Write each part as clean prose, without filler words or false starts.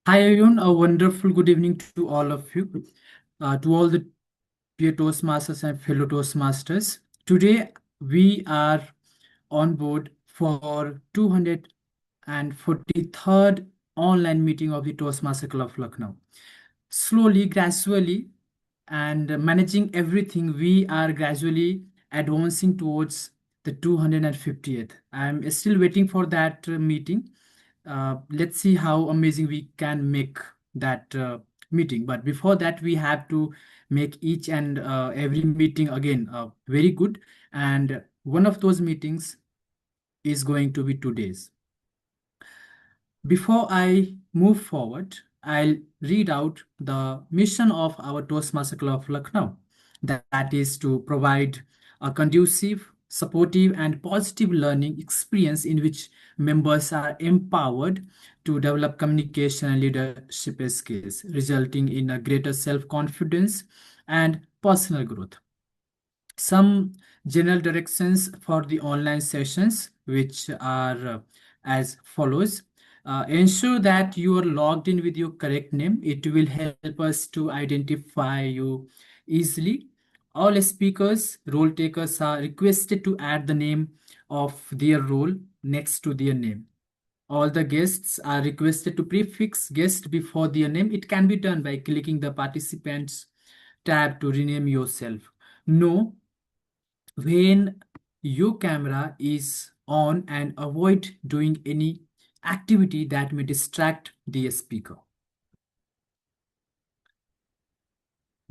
Hi everyone, a wonderful good evening to all of you, to all the dear Toastmasters and fellow Toastmasters. Today we are on board for 243rd online meeting of the Toastmaster Club of Lucknow. Slowly, gradually, and managing everything, we are gradually advancing towards the 250th. I'm still waiting for that meeting. Let's see how amazing we can make that meeting. But before that, we have to make each and every meeting again very good. And one of those meetings is going to be today's. Before I move forward, I'll read out the mission of our Toastmaster Club of Lucknow. That is to provide a conducive, supportive, and positive learning experience in which members are empowered to develop communication and leadership skills, resulting in a greater self confidence and personal growth. Some general directions for the online sessions, which are as follows. Ensure that you are logged in with your correct name. It will help us to identify you easily. All speakers, role takers are requested to add the name of their role next to their name. All the guests are requested to prefix guest before their name. It can be done by clicking the participants tab to rename yourself. No, when your camera is on, and avoid doing any activity that may distract the speaker.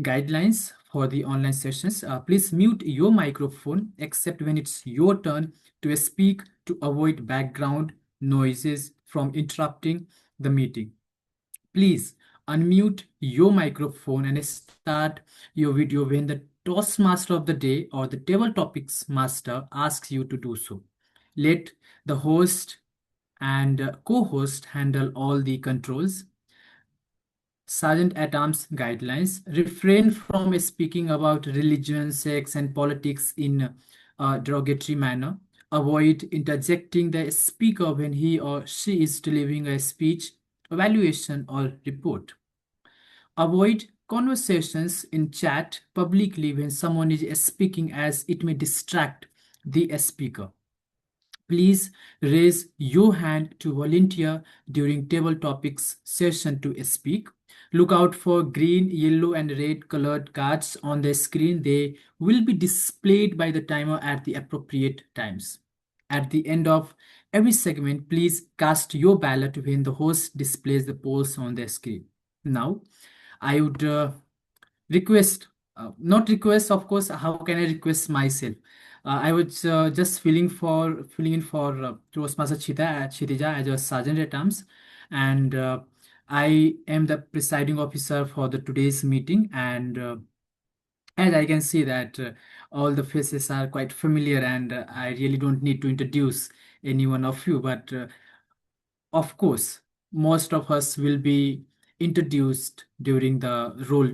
Guidelines for the online sessions. Please mute your microphone except when it's your turn to speak to avoid background noises from interrupting the meeting. Please unmute your microphone and start your video when the Toastmaster of the day or the table topics master asks you to do so. Let the host and co-host handle all the controls. Sergeant Adams guidelines: refrain from speaking about religion, sex, and politics in a derogatory manner. Avoid interjecting the speaker when he or she is delivering a speech, evaluation, or report. Avoid conversations in chat publicly when someone is speaking, as it may distract the speaker. Please raise your hand to volunteer during table topics session to speak. Look out for green, yellow, and red colored cards on the screen. They will be displayed by the timer at the appropriate times. At the end of every segment, please cast your ballot when the host displays the polls on the screen. Now, I would request, not request, of course, how can I request myself? I was just filling in for Toastmaster Chitija as a sergeant at arms, and I am the presiding officer for the today's meeting. And as I can see that all the faces are quite familiar, and I really don't need to introduce any one of you, but of course, most of us will be introduced during the role,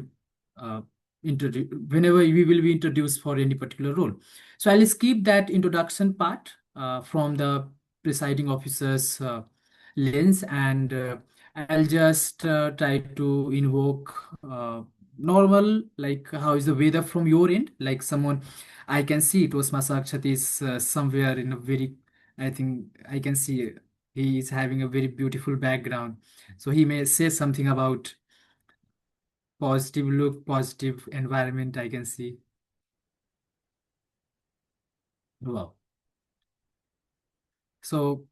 uh, whenever we will be introduced for any particular role. So I'll skip that introduction part from the presiding officer's lens, and I'll just try to invoke normal, like how is the weather from your end? Like someone, I can see it was Masakshat is somewhere in a very, I think I can see he is having a very beautiful background. So he may say something about positive look, positive environment, I can see. Wow. So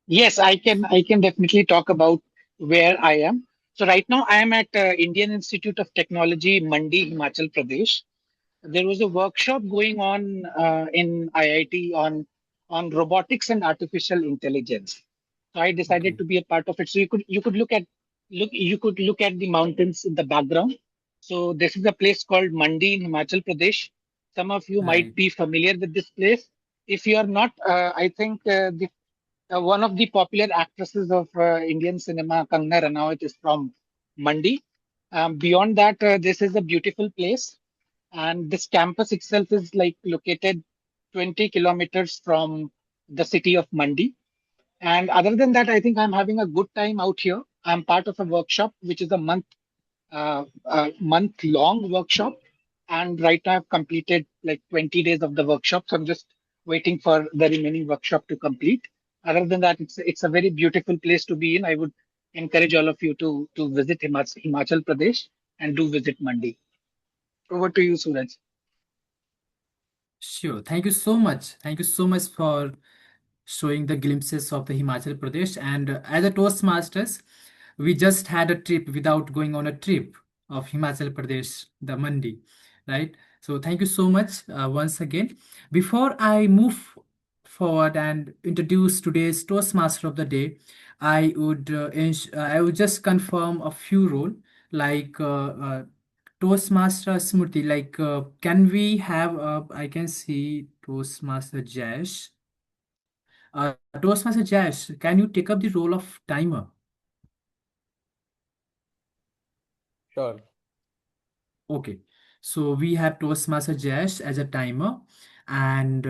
Yes, I can definitely talk about where I am. So right now I am at Indian Institute of Technology, Mandi, Himachal Pradesh. There was a workshop going on in IIT on robotics and artificial intelligence. So I decided okay. to be a part of it. So you could look at the mountains in the background. So this is a place called Mandi in Himachal Pradesh. Some of you might Right. be familiar with this place. If you are not, I think the one of the popular actresses of Indian cinema, Kangana Ranaut, is from Mandi. Beyond that, this is a beautiful place, and this campus itself is like located 20 kilometers from the city of Mandi. And other than that, I think I'm having a good time out here. I'm part of a workshop, which is a month long workshop. And right now I've completed like 20 days of the workshop. So I'm just waiting for the remaining workshop to complete. Other than that, it's a very beautiful place to be in. I would encourage all of you to visit Himachal Pradesh and do visit Mandi. Over to you, Suraj. Sure. Thank you so much. Thank you so much for showing the glimpses of the Himachal Pradesh. And as a Toastmasters, we just had a trip without going on a trip of Himachal Pradesh, the Mandi, right? So thank you so much once again. Before I move forward and introduce today's Toastmaster of the day, I would just confirm a few role like Toastmaster Smriti. Like, can we have? I can see Toastmaster Jash. Toastmaster Jash, can you take up the role of timer? Sure. Okay. So we have Toastmaster Jash as a timer, and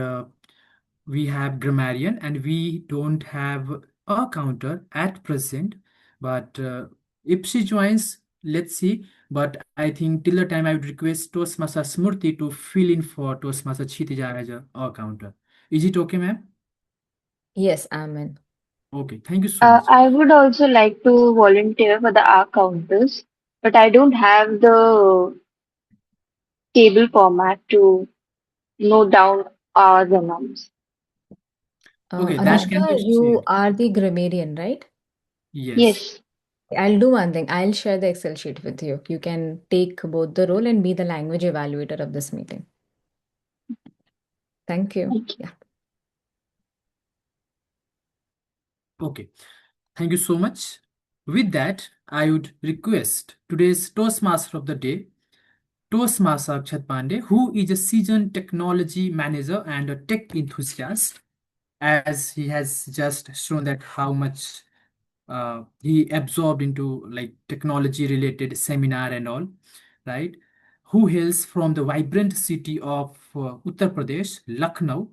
we have Grammarian, and we don't have a counter at present. But if she joins, let's see. But I think till the time I would request Toastmaster Smurti to fill in for Toastmaster Chitija as a counter. Is it okay, ma'am? Yes, I'm in. Okay. Thank you so much. I would also like to volunteer for the R counters, but I don't have the table format to note down R's and M's. Okay, that can be Anushka, you shared. are the grammarian, right? Yes. Yes, I'll do one thing. I'll share the Excel sheet with you. You can take both the role and be the language evaluator of this meeting. Thank you. thank you. Yeah. Okay. Thank you so much. With that, I would request today's Toastmaster of the day, Toastmaster Akshat Pandey, who is a seasoned technology manager and a tech enthusiast, as he has just shown that how much he absorbed into like technology related seminar and all, right? Who hails from the vibrant city of Uttar Pradesh, Lucknow.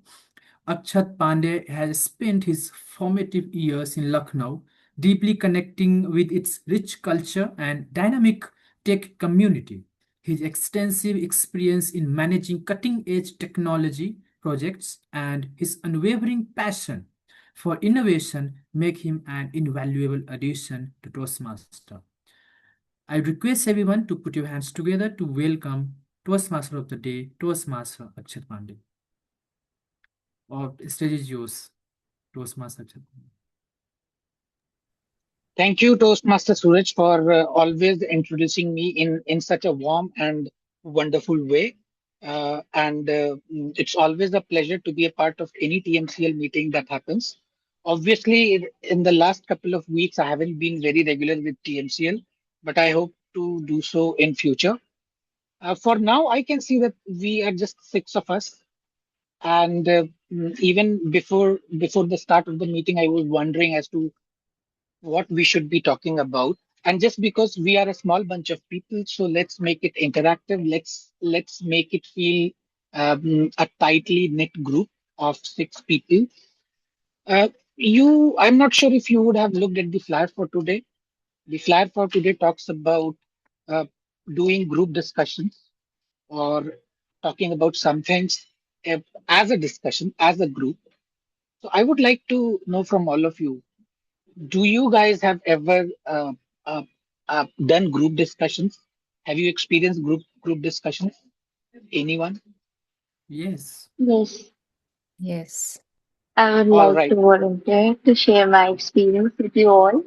Akshat Pandey has spent his formative years in Lucknow, deeply connecting with its rich culture and dynamic tech community. His extensive experience in managing cutting edge technology projects and his unwavering passion for innovation make him an invaluable addition to Toastmaster. I request everyone to put your hands together to welcome Toastmaster of the Day, Toastmaster Akshat Pandey. Or stage is yours, Toastmaster Akshat Pandey. Thank you, Toastmaster Suraj, for always introducing me in such a warm and wonderful way. It's always a pleasure to be a part of any TMCL meeting that happens. Obviously, in the last couple of weeks, I haven't been very regular with TMCL, but I hope to do so in future. For now, I can see that we are just six of us, and even before the start of the meeting, I was wondering as to what we should be talking about. And just because we are a small bunch of people, so let's make it interactive. Let's make it feel a tightly knit group of six people. I'm not sure if you would have looked at the flyer for today. The flyer for today talks about uh, doing group discussions or talking about some things as a discussion, as a group. So I would like to know from all of you, do you guys have ever uh, done group discussions? Have you experienced group discussions? Anyone? Yes. Yes, Yes. I would All like to right. volunteer to share my experience with you all.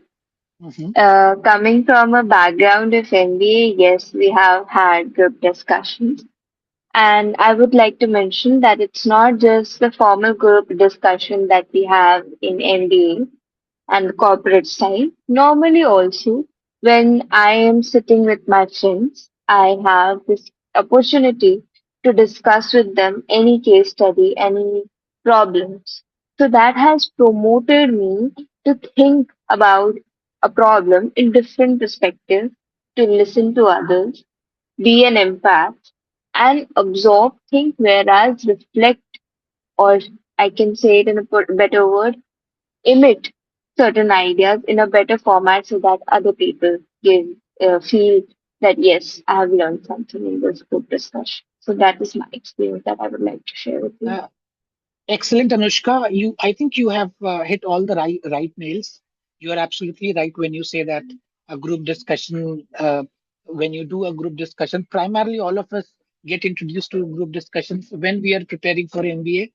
Mm-hmm. Coming from a background of MBA, yes, we have had group discussions. And I would like to mention that it's not just the formal group discussion that we have in MBA and the corporate side. Normally, also, when I am sitting with my friends, I have this opportunity to discuss with them any case study, any problems. So that has promoted me to think about a problem in different perspectives, to listen to others, be an empath, and absorb, think, whereas reflect, or I can say it in a better word, emit certain ideas in a better format so that other people give feel that yes, I have learned something in this group discussion. So that is my experience that I would like to share with you. Uh, Excellent, Anushka. I think you have hit all the right nails. You are absolutely right when you say that a group discussion, when you do a group discussion, primarily all of us get introduced to group discussions when we are preparing for MBA.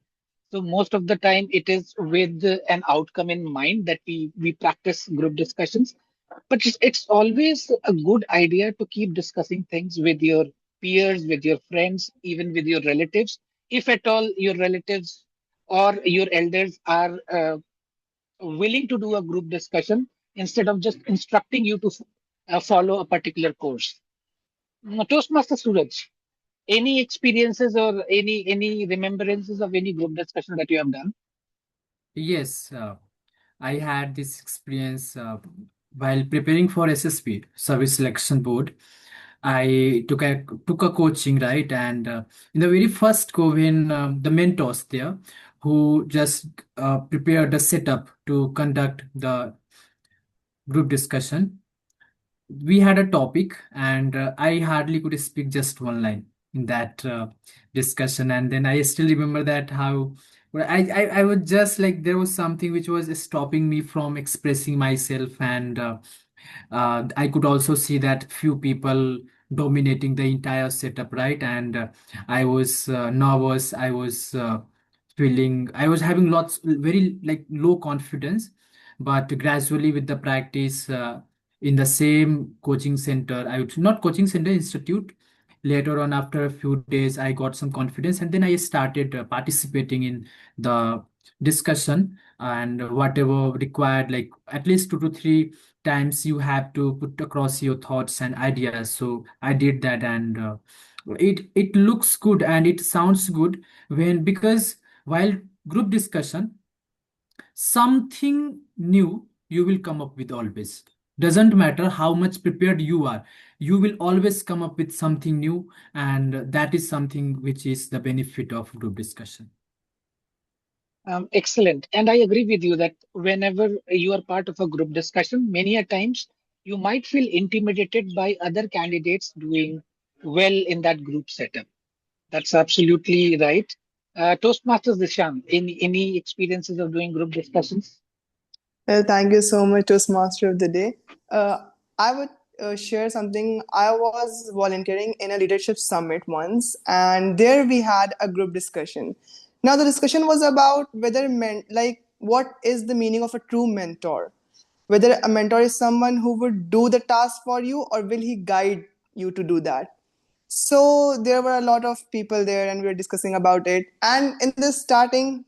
So most of the time, it is with an outcome in mind that we practice group discussions. But it's always a good idea to keep discussing things with your peers, with your friends, even with your relatives, if at all your relatives or your elders are willing to do a group discussion instead of just instructing you to follow a particular course. Toastmaster Suraj, any experiences or any remembrances of any group discussion that you have done? Yes, I had this experience while preparing for SSB, Service Selection Board. I took a coaching, right? And in the very first go, when the mentors there who just prepared the setup to conduct the group discussion, we had a topic, and I hardly could speak just one line in that discussion. And then I still remember that how well, I was just like there was something which was stopping me from expressing myself, and I could also see that few people dominating the entire setup, right? And I was nervous. I was having lots, very like low confidence, but gradually with the practice in the same coaching center, I would not coaching center, institute. Later on, after a few days, I got some confidence, and then I started participating in the discussion, and whatever required, like at least 2 to 3 times you have to put across your thoughts and ideas. So I did that, and it looks good and it sounds good when, because while group discussion, something new you will come up with always. Doesn't matter how much prepared you are, you will always come up with something new, and that is something which is the benefit of group discussion. Excellent. And I agree with you that whenever you are part of a group discussion, many a times you might feel intimidated by other candidates doing well in that group setup. That's absolutely right. Toastmasters Dishan, any experiences of doing group discussions? Well, thank you so much, Toastmaster of the Day. Uh, I would share something. I was volunteering in a leadership summit once, and there we had a group discussion. Now, the discussion was about like, what is the meaning of a true mentor? Whether a mentor is someone who would do the task for you, or will he guide you to do that? So there were a lot of people there, and we were discussing about it. And in the starting,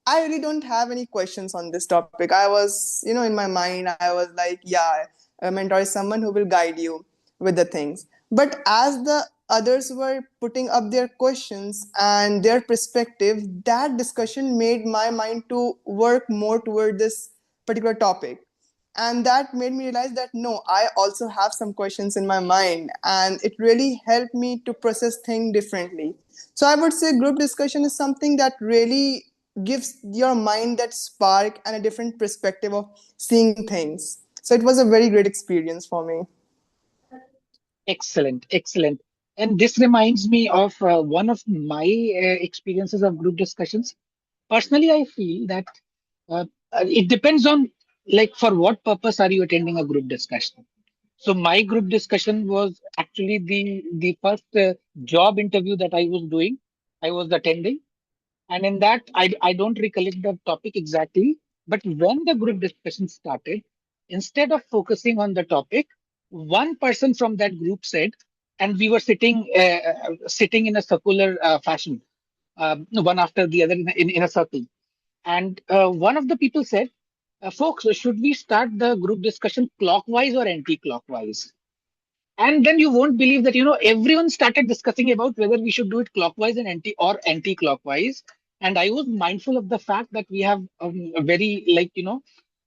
I really don't have any questions on this topic. I was, in my mind, I was like, yeah, a mentor is someone who will guide you with the things. But as the others were putting up their questions and their perspective, that discussion made my mind to work more toward this particular topic. And that made me realize that no, I also have some questions in my mind, and it really helped me to process things differently. So I would say group discussion is something that really gives your mind that spark and a different perspective of seeing things. So it was a very great experience for me. Excellent, excellent. And this reminds me of one of my experiences of group discussions. Personally, I feel that it depends on like for what purpose are you attending a group discussion. So my group discussion was actually the first job interview that I was doing. I was attending, and in that I don't recollect the topic exactly. But when the group discussion started, instead of focusing on the topic, one person from that group said, and we were sitting in a circular fashion, one after the other in a circle. And one of the people said, folks, should we start the group discussion clockwise or anti-clockwise? And then you won't believe that, everyone started discussing about whether we should do it clockwise and anti-clockwise. And I was mindful of the fact that we have a very,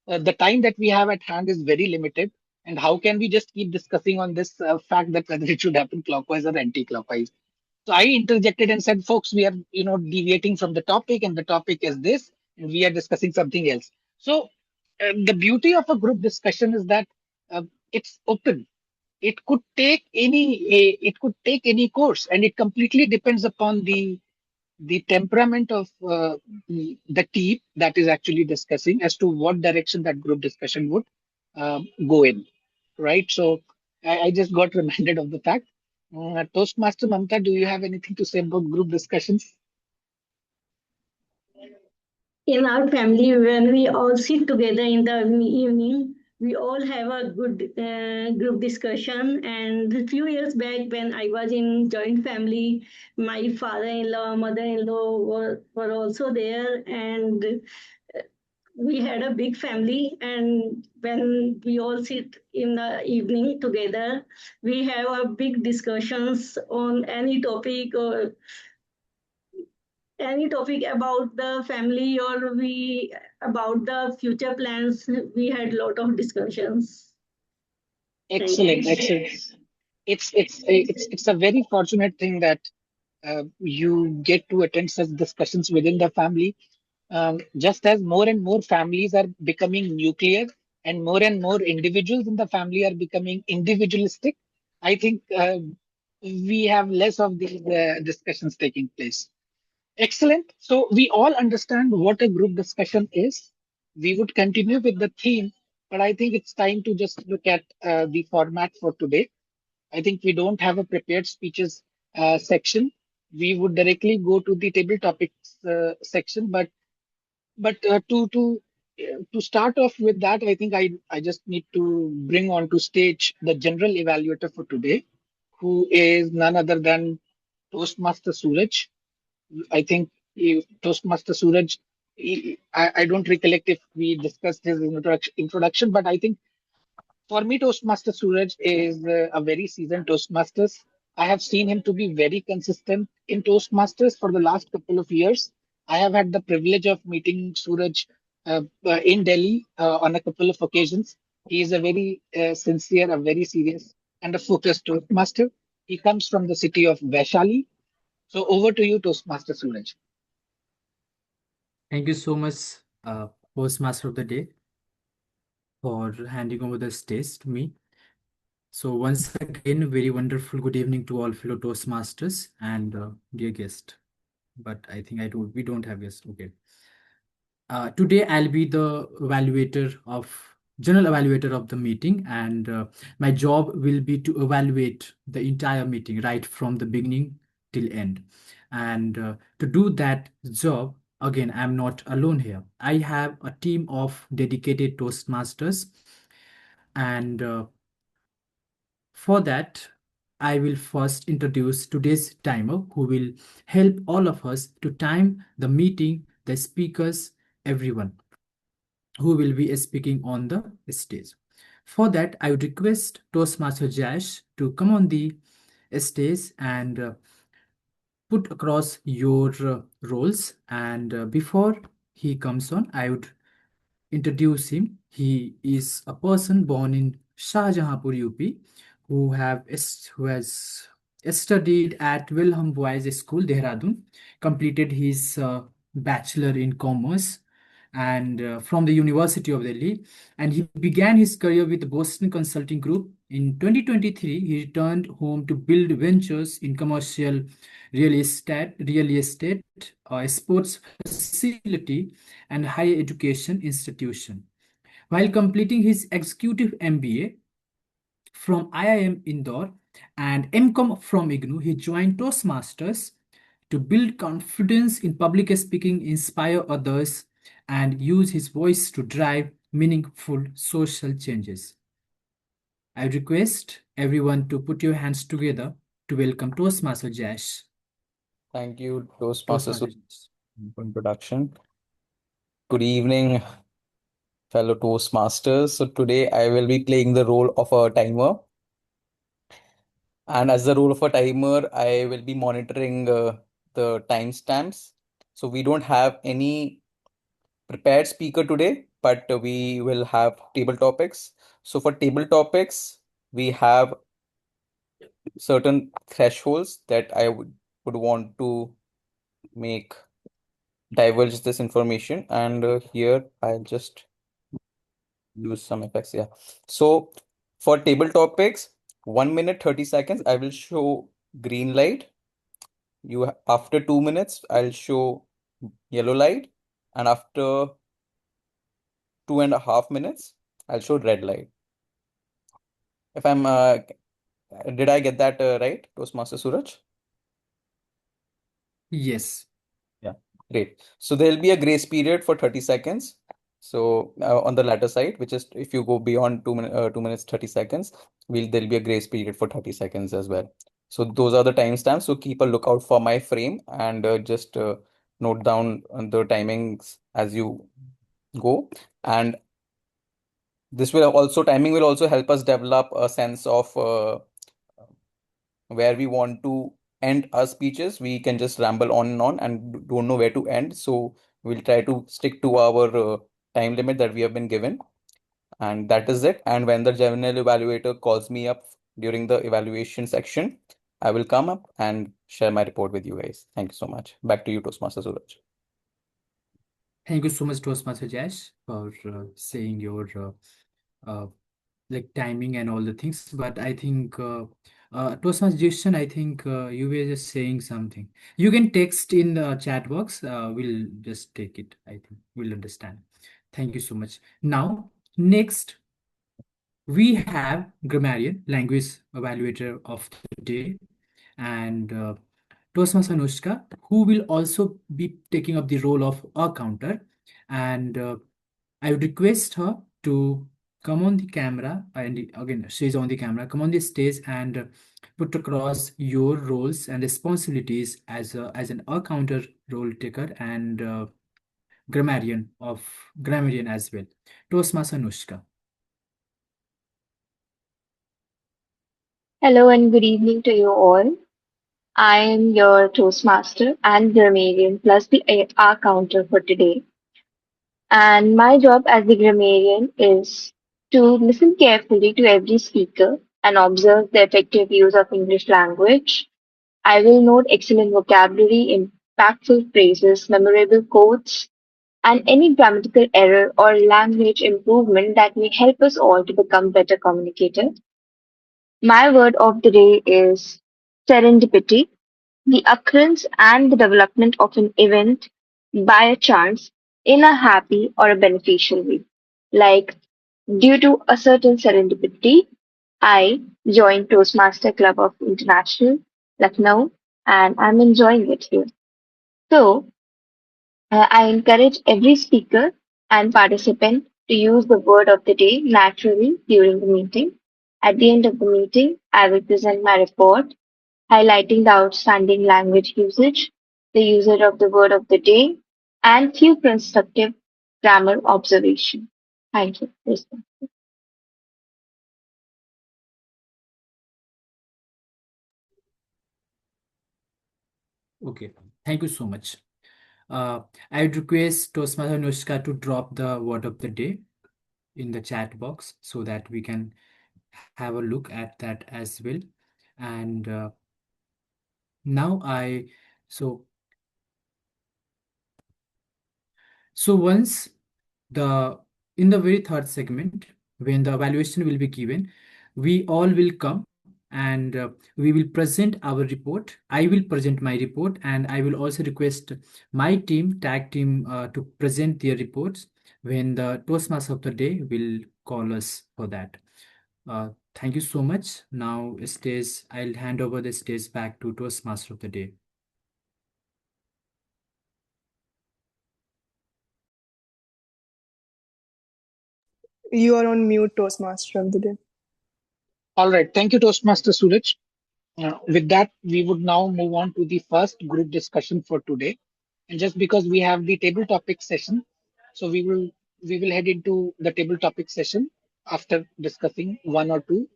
the time that we have at hand is very limited. And how can we just keep discussing on this fact that whether it should happen clockwise or anti-clockwise? So I interjected and said, folks, we are, deviating from the topic, and the topic is this, and we are discussing something else. So the beauty of a group discussion is that it's open. It could take any course, and it completely depends upon the temperament of the team that is actually discussing as to what direction that group discussion would go in, right? So I just got reminded of the fact. Toastmaster Mamta, do you have anything to say about group discussions? In our family, when we all sit together in the evening, we all have a good group discussion. And a few years back, when I was in joint family, my father-in-law, mother-in-law were also there, and we had a big family. And when we all sit in the evening together, we have a big discussions on any topic, or any topic about the family, or we about the future plans. We had a lot of discussions. Thank you. Excellent, excellent. It's a very fortunate thing that you get to attend such discussions within the family. Just as more and more families are becoming nuclear and more individuals in the family are becoming individualistic, I think we have less of these discussions taking place. Excellent. So we all understand what a group discussion is. We would continue with the theme, but I think it's time to just look at the format for today. I think we don't have a prepared speeches section. We would directly go to the table topics section, but to start off with that, I think I just need to bring onto stage the general evaluator for today, who is none other than Toastmaster Suraj. I think Toastmaster Suraj. I don't recollect if we discussed his introduction, but I think for me, Toastmaster Suraj is a very seasoned Toastmasters. I have seen him to be very consistent in Toastmasters for the last couple of years. I have had the privilege of meeting Suraj in Delhi on a couple of occasions. He is a very sincere, a very serious, and a focused Toastmaster. He comes from the city of Vaishali. So over to you, Toastmaster Suraj. Thank you so much, Postmaster of the Day, for handing over the stage to me. So once again, very wonderful good evening to all fellow Toastmasters and dear guest. But I think we don't have guest. Okay. Today I'll be the general evaluator of the meeting, and my job will be to evaluate the entire meeting right from the beginning till end. And to do that job, again, I'm not alone here. I have a team of dedicated Toastmasters, and for that, I will first introduce today's timer who will help all of us to time the meeting, the speakers, everyone who will be speaking on the stage. For that, I would request Toastmaster Jash to come on the stage and put across your roles. And before he comes on, I would introduce him. He is a person born in Shahjahanpur, UP, who has studied at Wilhelm Boys School, Dehradun, completed his bachelor in commerce and from the University of Delhi, and he began his career with the Boston Consulting Group. In 2023, he returned home to build ventures in commercial real estate, sports facility, and higher education institution. While completing his executive MBA from IIM Indore and MCOM from IGNOU, he joined Toastmasters to build confidence in public speaking, inspire others, and use his voice to drive meaningful social changes. I request everyone to put your hands together to welcome Toastmaster Jash. Thank you, Toastmaster Toastmaster Jash, for introduction. Good evening, fellow Toastmasters. So today I will be playing the role of a timer. And as the role of a timer, I will be monitoring the timestamps. So we don't have any prepared speaker today, but we will have table topics. So for table topics, we have certain thresholds that I would want to make divulge this information. And here I'll just use some effects. Yeah. So for table topics, 1 minute 30 seconds, I will show green light. After 2 minutes, I'll show yellow light, and after 2.5 minutes, I'll show red light. If I'm did I get that right, Toastmaster Suraj? Yes. Yeah, great. So there'll be a grace period for 30 seconds. So on the latter side, which is if you go beyond 2 minutes 30 seconds, there'll be a grace period for 30 seconds as well. So those are the timestamps. So keep a lookout for my frame and just note down the timings as you go. And timing will also help us develop a sense of where we want to end our speeches. We can just ramble on and on and don't know where to end. So we'll try to stick to our time limit that we have been given. And that is it. And when the general evaluator calls me up during the evaluation section, I will come up and share my report with you guys. Thank you so much. Back to you, Toastmaster Suraj. Thank you so much, Toastmaster Jash, for saying your like timing and all the things. But I think Toastmaster Jason, I think you were just saying something. You can text in the chat box. We'll just take it. I think we'll understand. Thank you so much. Now, next, we have grammarian, language evaluator of the day, and Toastmaster Anushka, who will also be taking up the role of a counter. And I would request her to come on the camera, and again, she's on the camera, come on the stage and put across your roles and responsibilities as an a counter role taker and grammarian as well. Toastmaster Anushka. Hello and good evening to you all. I am your Toastmaster and grammarian plus the AR counter for today. And my job as the grammarian is to listen carefully to every speaker and observe the effective use of English language. I will note excellent vocabulary, impactful phrases, memorable quotes, and any grammatical error or language improvement that may help us all to become better communicators. My word of the day is serendipity, the occurrence and the development of an event by a chance in a happy or a beneficial way. Like, due to a certain serendipity, I joined Toastmaster Club of International, Lucknow, and I'm enjoying it here. So, I encourage every speaker and participant to use the word of the day naturally during the meeting. At the end of the meeting, I will present my report highlighting the outstanding language usage, the usage of the word of the day, and few constructive grammar observation. Thank you. Okay, thank you so much. I would request Toastmaster Anushka to drop the word of the day in the chat box so that we can have a look at that as well. And now so once the in the very third segment, when the evaluation will be given, we all will come and we will present our report. I will present my report, and I will also request my tag team, to present their reports when the Toastmaster of the day will call us for that. Thank you so much. Now, I'll hand over the stage back to Toastmaster of the day. You are on mute, Toastmaster of the day. All right. Thank you, Toastmaster Suraj. With that, we would now move on to the first group discussion for today. And just because we have the table topic session, so we will head into the table topic session after discussing one or two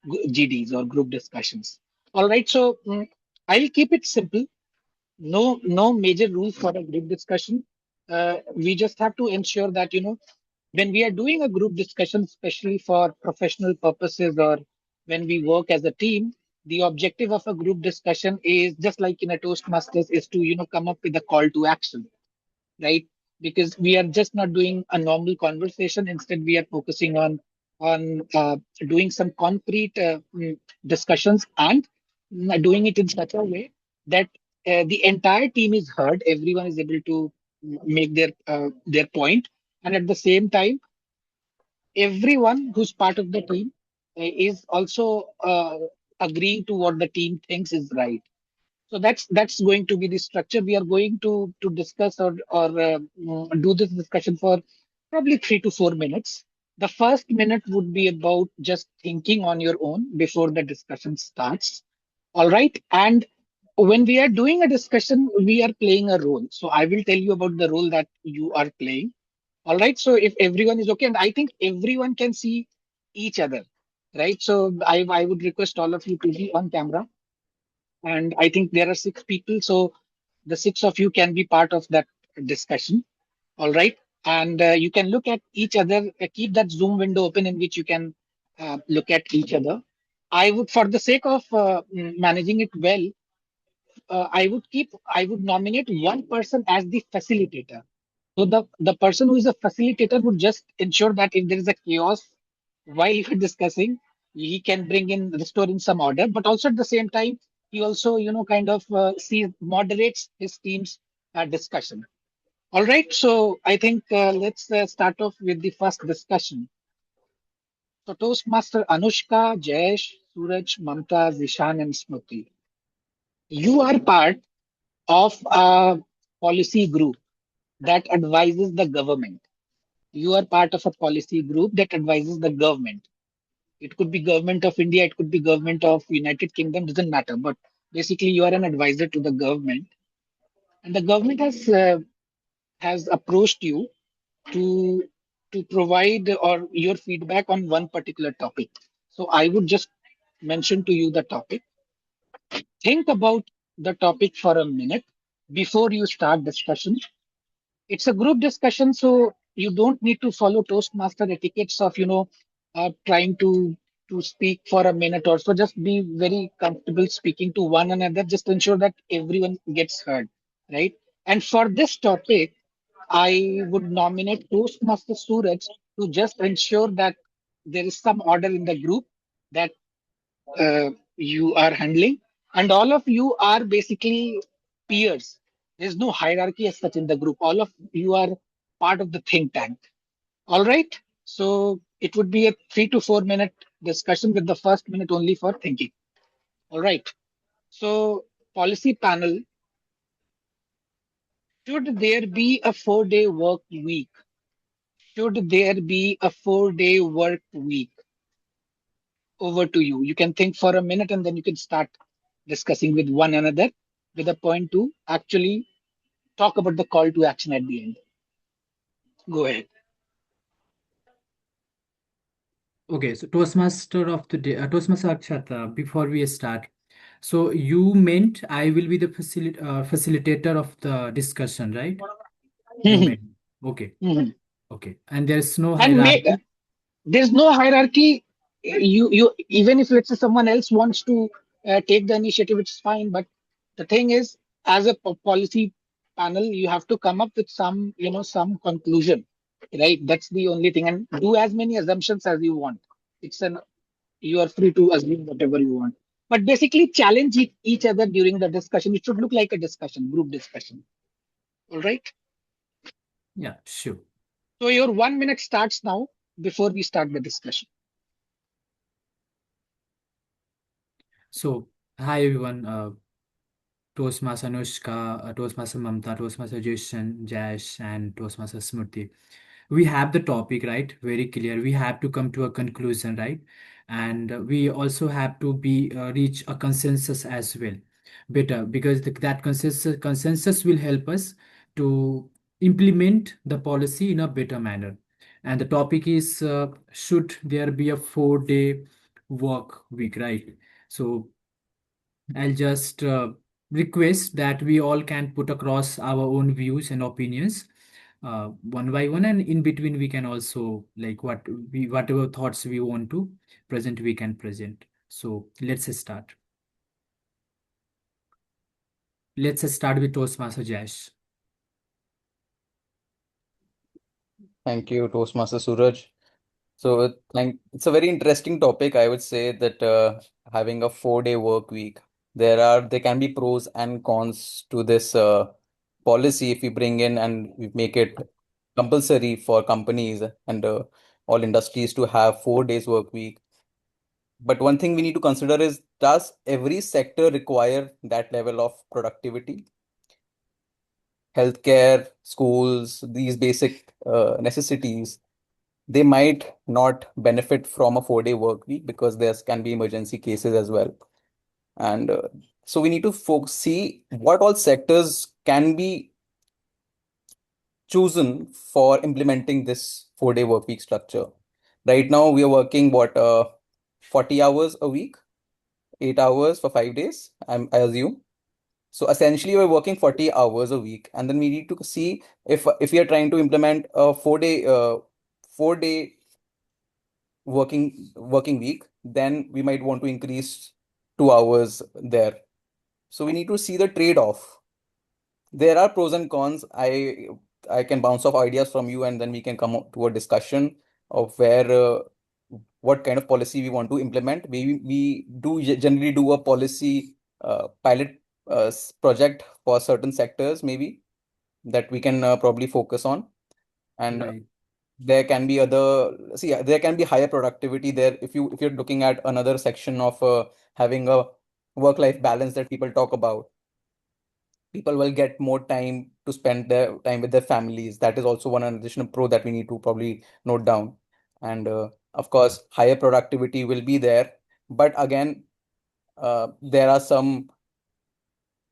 GDs or group discussions. All right. So I'll keep it simple. No major rules for a group discussion. We just have to ensure that when we are doing a group discussion, especially for professional purposes or when we work as a team, the objective of a group discussion is just like in a Toastmasters is to come up with a call to action, right? because we are just not doing a normal conversation. Instead, we are focusing on doing some concrete discussions and doing it in such a way that the entire team is heard. Everyone is able to make their point, and at the same time, everyone who's part of the team is also agreeing to what the team thinks is right. So that's going to be the structure. We are going to discuss or do this discussion for probably 3 to 4 minutes. The first minute would be about just thinking on your own before the discussion starts. All right. And when we are doing a discussion, we are playing a role. So I will tell you about the role that you are playing. All right. So if everyone is okay, and I think everyone can see each other, right? So I would request all of you to be on camera. And I think there are 6 people, so the 6 of you can be part of that discussion. All right. And you can look at each other, keep that Zoom window open in which you can look at each other. I would, for the sake of managing it well, I would nominate one person as the facilitator. So the person who is a facilitator would just ensure that if there is a chaos while you're discussing, he can restore in some order. But also at the same time, he also kind of moderates his team's discussion. All right. So I think let's start off with the first discussion. So Toastmaster Anushka, Jayesh, Suraj, Mamta, Zishan, and Smriti. You are part of a policy group that advises the government. You are part of a policy group that advises the government. It could be government of India, it could be government of United Kingdom, doesn't matter. But basically, you are an advisor to the government, and the government has approached you to to provide or your feedback on one particular topic. So I would just mention to you the topic. Think about the topic for a minute before you start discussion. It's a group discussion, so you don't need to follow Toastmaster etiquettes of trying to speak for a minute or so. Just be very comfortable speaking to one another. Just ensure that everyone gets heard, right? And for this topic, I would nominate Toastmaster Suraj to just ensure that there is some order in the group that you are handling, and all of you are basically peers. There's no hierarchy as such in the group. All of you are part of the think tank. All right. So it would be a 3 to 4 minute discussion with the first minute only for thinking. All right. So, policy panel, should there be a 4 day work week? Should there be a 4 day work week? Over to you. You can think for a minute and then you can start discussing with one another with a point to actually talk about the call to action at the end. Go ahead. Okay, so Toastmaster of the day, Toastmaster Akshata, before we start, so you meant I will be the facilitator of the discussion, right? You Mhm, meant. Okay, mhm. okay. And there's no And hierarchy. there's no hierarchy. You even if let's say someone else wants to take the initiative, it's fine. But the thing is, as a policy panel, you have to come up with some conclusion, right? That's the only thing, and do as many assumptions as you want. It's an You are free to assume whatever you want, but basically challenge each other during the discussion. It should look like a discussion, group discussion. All right. Yeah, sure. So your 1 minute starts now before we start the discussion. So, hi everyone. Toastmaster Anushka, Toastmaster Mamta, Toastmaster Jason, Jash, and Toastmaster Smriti. We have the topic, right? Very clear. We have to come to a conclusion, right? And we also have to be reach a consensus as well. Better because that consensus will help us to implement the policy in a better manner. And the topic is should there be a 4 day work week, right? So I'll just request that we all can put across our own views and opinions one by one, and in between we can also like whatever thoughts we want to present, we can present. So let's start. Let's start with Toastmaster Jash. Thank you, Toastmaster Suraj. So, like, it's a very interesting topic. I would say that having a 4-day work week, there can be pros and cons to this policy if we bring in and we make it compulsory for companies and all industries to have 4 days work week. But one thing we need to consider is, does every sector require that level of productivity? Healthcare, schools, these basic necessities, they might not benefit from a 4-day work week because there can be emergency cases as well. And so we need to see what all sectors can be chosen for implementing this 4-day work week structure. Right now, we are working 40 hours a week, 8 hours for 5 days, I assume. So essentially, we're working 40 hours a week, and then we need to see if we are trying to implement a 4-day working week, then we might want to increase 2 hours there. So we need to see the trade-off. There are pros and cons. I can bounce off ideas from you, and then we can come up to a discussion of what kind of policy we want to implement. We do generally do a policy pilot project for certain sectors, maybe that we can probably focus on, and Right. there can be there can be higher productivity there if you're looking at another section of having a work-life balance that people talk about. People will get more time to spend their time with their families. That is also one additional pro that we need to probably note down. And of course, higher productivity will be there. But again, there are some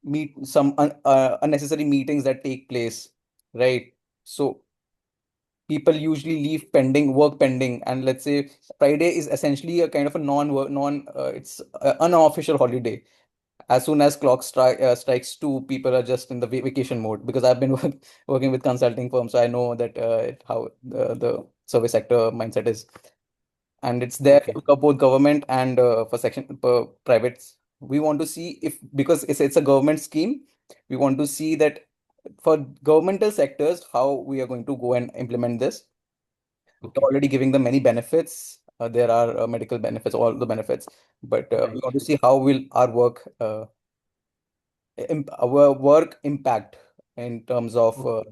unnecessary meetings that take place, right? So people usually leave work pending, and let's say Friday is essentially a kind of a non-work, it's an unofficial holiday. As soon as strikes 2, people are just in the vacation mode, because I've been working with consulting firms, so I know that how the service sector mindset is, and it's there Okay. for both government and for privates. We want to see, if because it's a government scheme, we want to see that for governmental sectors how we are going to go and implement this. Okay. Already giving them many benefits. There are medical benefits, all the benefits, but we Right. want to see how will our work impact in terms of Okay.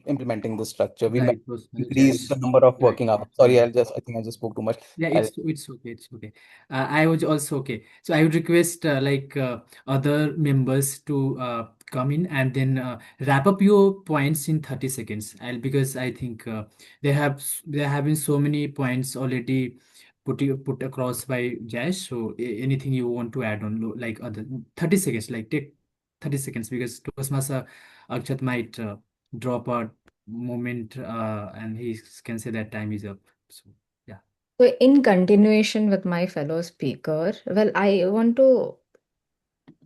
implementing this structure. We might Right, Toastmaster increase the Jayesh. number of Right. working hours. Sorry, Right. I think I just spoke too much. Yeah, I'll, it's okay. It's okay. I was also okay. So I would request other members to come in and then wrap up your points in 30 seconds. Because I think there have been so many points already put across by Jayesh. So anything you want to add on, like other 30 seconds, like take 30 seconds, because Toastmaster Akshat might drop a moment and he can say that time is up. So yeah. So, in continuation with my fellow speaker, well, I want to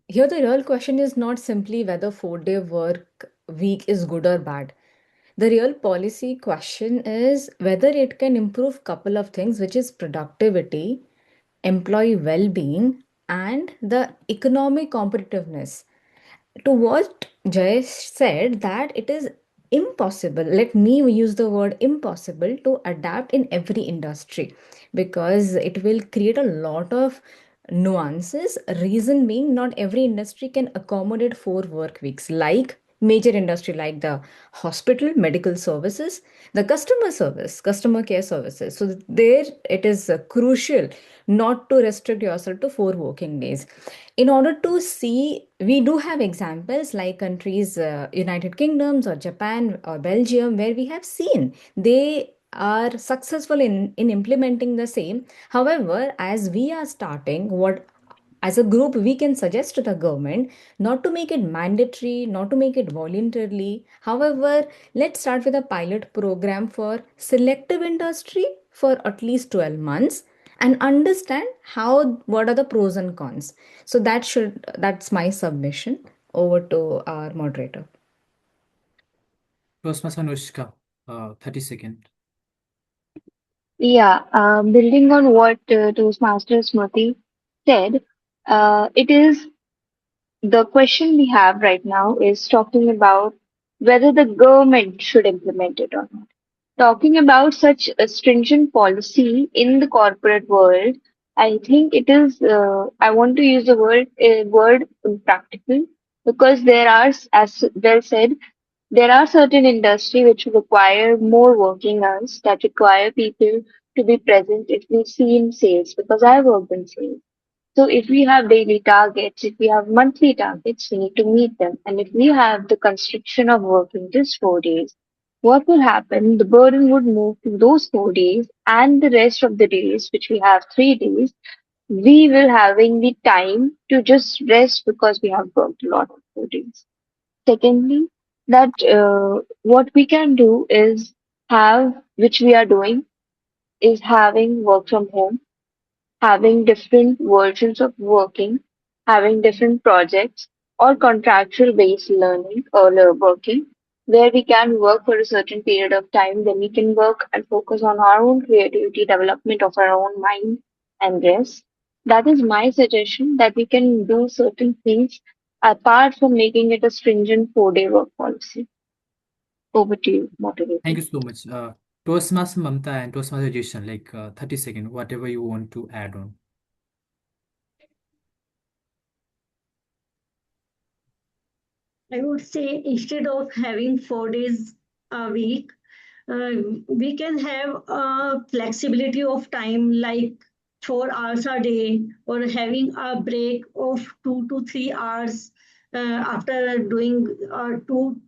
here the real question is not simply whether 4-day work week is good or bad. The real policy question is whether it can improve couple of things, which is productivity, employee well-being, and the economic competitiveness. To what Jay said, that it is impossible, let me use the word impossible, to adapt in every industry, because it will create a lot of nuances. Reason being, not every industry can accommodate 4 work weeks, like major industry like the hospital, medical services, the customer service, customer care services. So there it is crucial not to restrict yourself to 4 working days. In order to see, we do have examples like countries, United Kingdoms or Japan or Belgium, where we have seen they are successful in implementing the same. However, as we are starting, what as a group we can suggest to the government, not to make it mandatory, not to make it voluntarily. However, let's start with a pilot program for selective industry for at least 12 months and understand how what are the pros and cons. So that's my submission. Over to our moderator. Toastmaster Anushka, 30 second. Yeah, building on what Toastmaster Smriti said, it is the question we have right now is talking about whether the government should implement it or not. Talking about such a stringent policy in the corporate world, I think it is, I want to use the word practical, because there are, as well said, there are certain industry which require more working hours, that require people to be present. If we see in sales, because I worked in sales. So if we have daily targets, if we have monthly targets, we need to meet them. And if we have the constriction of working just 4 days, what will happen? The burden would move to those 4 days, and the rest of the days, which we have 3 days, we will having the time to just rest because we have worked a lot of 4 days. Secondly, that what we can do is have, which we are doing, is having work from home, having different versions of working, having different projects or contractual based learning or working, where we can work for a certain period of time, then we can work and focus on our own creativity, development of our own mind and rest. That is my suggestion, that we can do certain things apart from making it a stringent 4 day work policy. Over to you, moderator. Thank you so much. Toastmaster Mamta and Toastmaster Jason, like 30 seconds, whatever you want to add on. I would say instead of having 4 days a week, uh, we can have a flexibility of time like 4 hours a day, or having a break of 2 to 3 hours after doing 2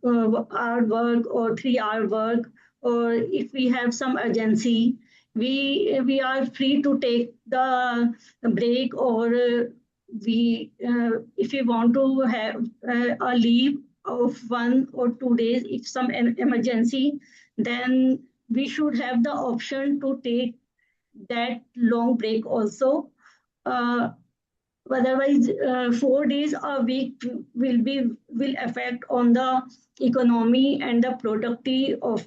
hour work or 3 hour work. Or if we have some urgency, we are free to take the break, or we if we want to have a leave of 1 or 2 days if some emergency, then we should have the option to take that long break also. uh, Otherwise 4 days a week will affect on the economy and the productivity of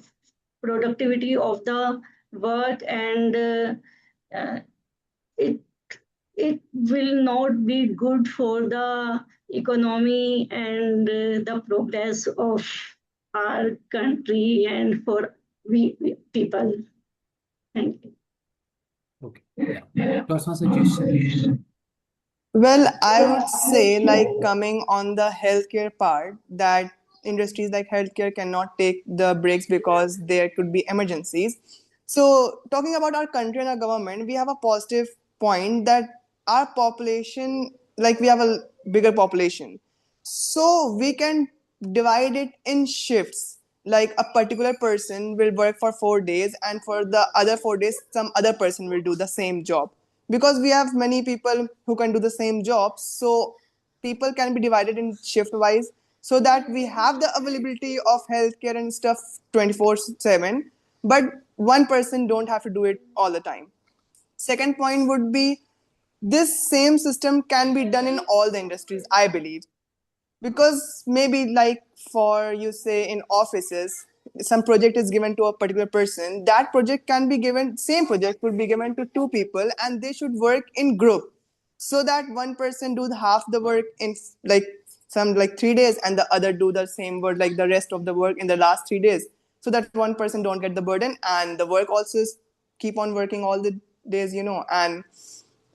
the work, and uh, it it will not be good for the economy and the progress of our country and for we people. Thank you. Okay. Yeah. Toastmaster Jason. Well, I would say, like, coming on the healthcare part, that industries like healthcare cannot take the breaks because there could be emergencies. So, talking about our country and our government, we have a positive point that our population, like, we have a bigger population. So, we can divide it in shifts. Like, a particular person will work for 4 days, and for the other 4 days, some other person will do the same job, because we have many people who can do the same job. So people can be divided in shift wise, so that we have the availability of healthcare and stuff 24/7, but one person don't have to do it all the time. Second point would be, this same system can be done in all the industries, I believe. Because maybe, like, for, you say, in offices, some project is given to a particular person, that project can be given, same project could be given to two people, and they should work in group, so that one person do half the work in, like, some, like, 3 days, and the other do the same work, like the rest of the work in the last 3 days, so that one person don't get the burden, and the work also is keep on working all the days, and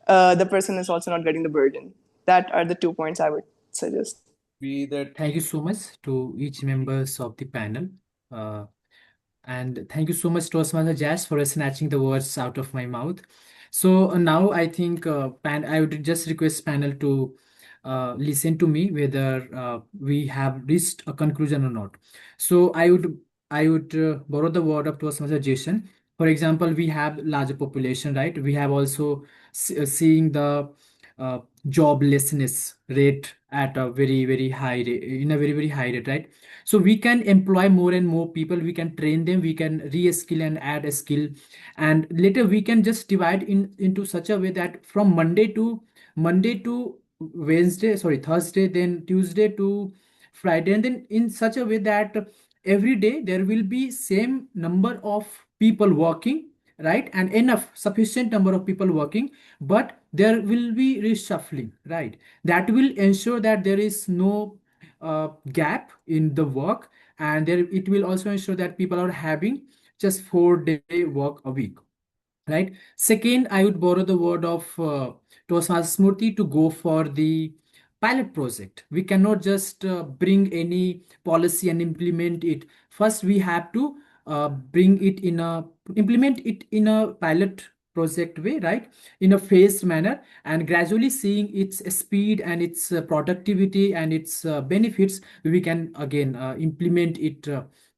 the person is also not getting the burden. That are the 2 points I would suggest. Be that Thank you so much to each members of the panel. Uh, and thank you so much, Toastmaster Jazz, for snatching the words out of my mouth. So now I think I would just request panel to listen to me whether we have reached a conclusion or not. So I would borrow the word of Toastmaster Jason. For example, we have larger population, right? We have also seeing the uh, joblessness rate at a very high rate, in a very high rate, right? So we can employ more and more people, we can train them, we can re-skill and add a skill, and later we can just divide into such a way that from Monday to Wednesday, sorry, Thursday, then Tuesday to Friday, and then in such a way that every day there will be same number of people working, right? And enough sufficient number of people working, but there will be reshuffling, right? That will ensure that there is no gap in the work, and there it will also ensure that people are having just 4-day work a week. Right. Second, I would borrow the word of Toastmaster Smurti to go for the pilot project. We cannot just bring any policy and implement it. First, we have to implement it in a pilot project way, right? In a phased manner, and gradually seeing its speed and its productivity and its benefits, we can again implement it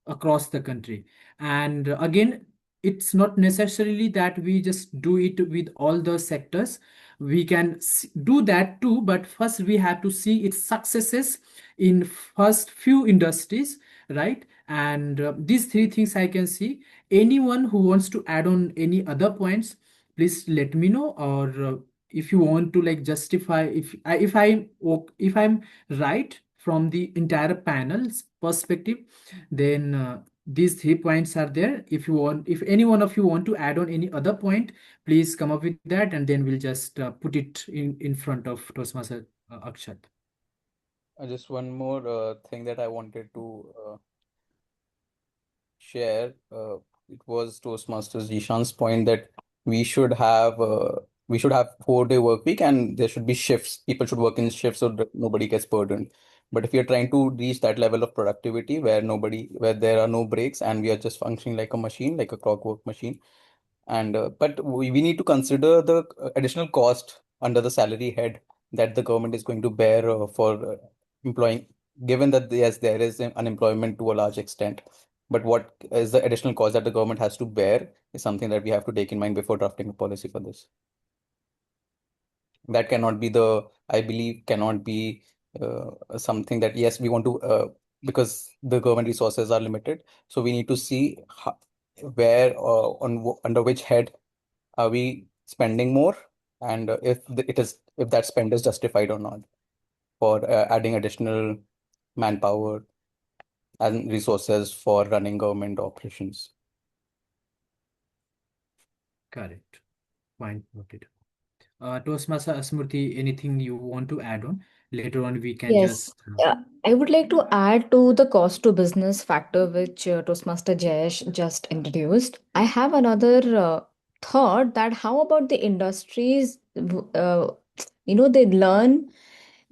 across the country. And again, it's not necessarily that we just do it with all the sectors. We can do that too, but first we have to see its successes in first few industries, right? And these three things I can see. Anyone who wants to add on any other points, please let me know. Or if you want to like justify, if I'm right from the entire panel's perspective, then these 3 points are there. If any one of you want to add on any other point, please come up with that, and then we'll just put it in front of Toastmaster Akshat. Just one more thing that I wanted to share. It was Toastmasters Jishan's point that we should have 4-day work week, and there should be shifts. People should work in shifts so that nobody gets burdened. But if we are trying to reach that level of productivity where there are no breaks and we are just functioning like a machine, like a clockwork machine, and but we need to consider the additional cost under the salary head that the government is going to bear for employing, given that yes, there is unemployment to a large extent. But what is the additional cost that the government has to bear is something that we have to take in mind before drafting a policy for this. That cannot be I believe, cannot be something that, yes, we want to, because the government resources are limited. So we need to see where, under which head are we spending more, and if that spend is justified or not for adding additional manpower and resources for running government operations. Correct. Point noted. Toastmaster Smriti, anything you want to add on? Later on, we can Yes, just. I would like to add to the cost to business factor which Toastmaster Jayesh just introduced. I have another thought that how about the industries, they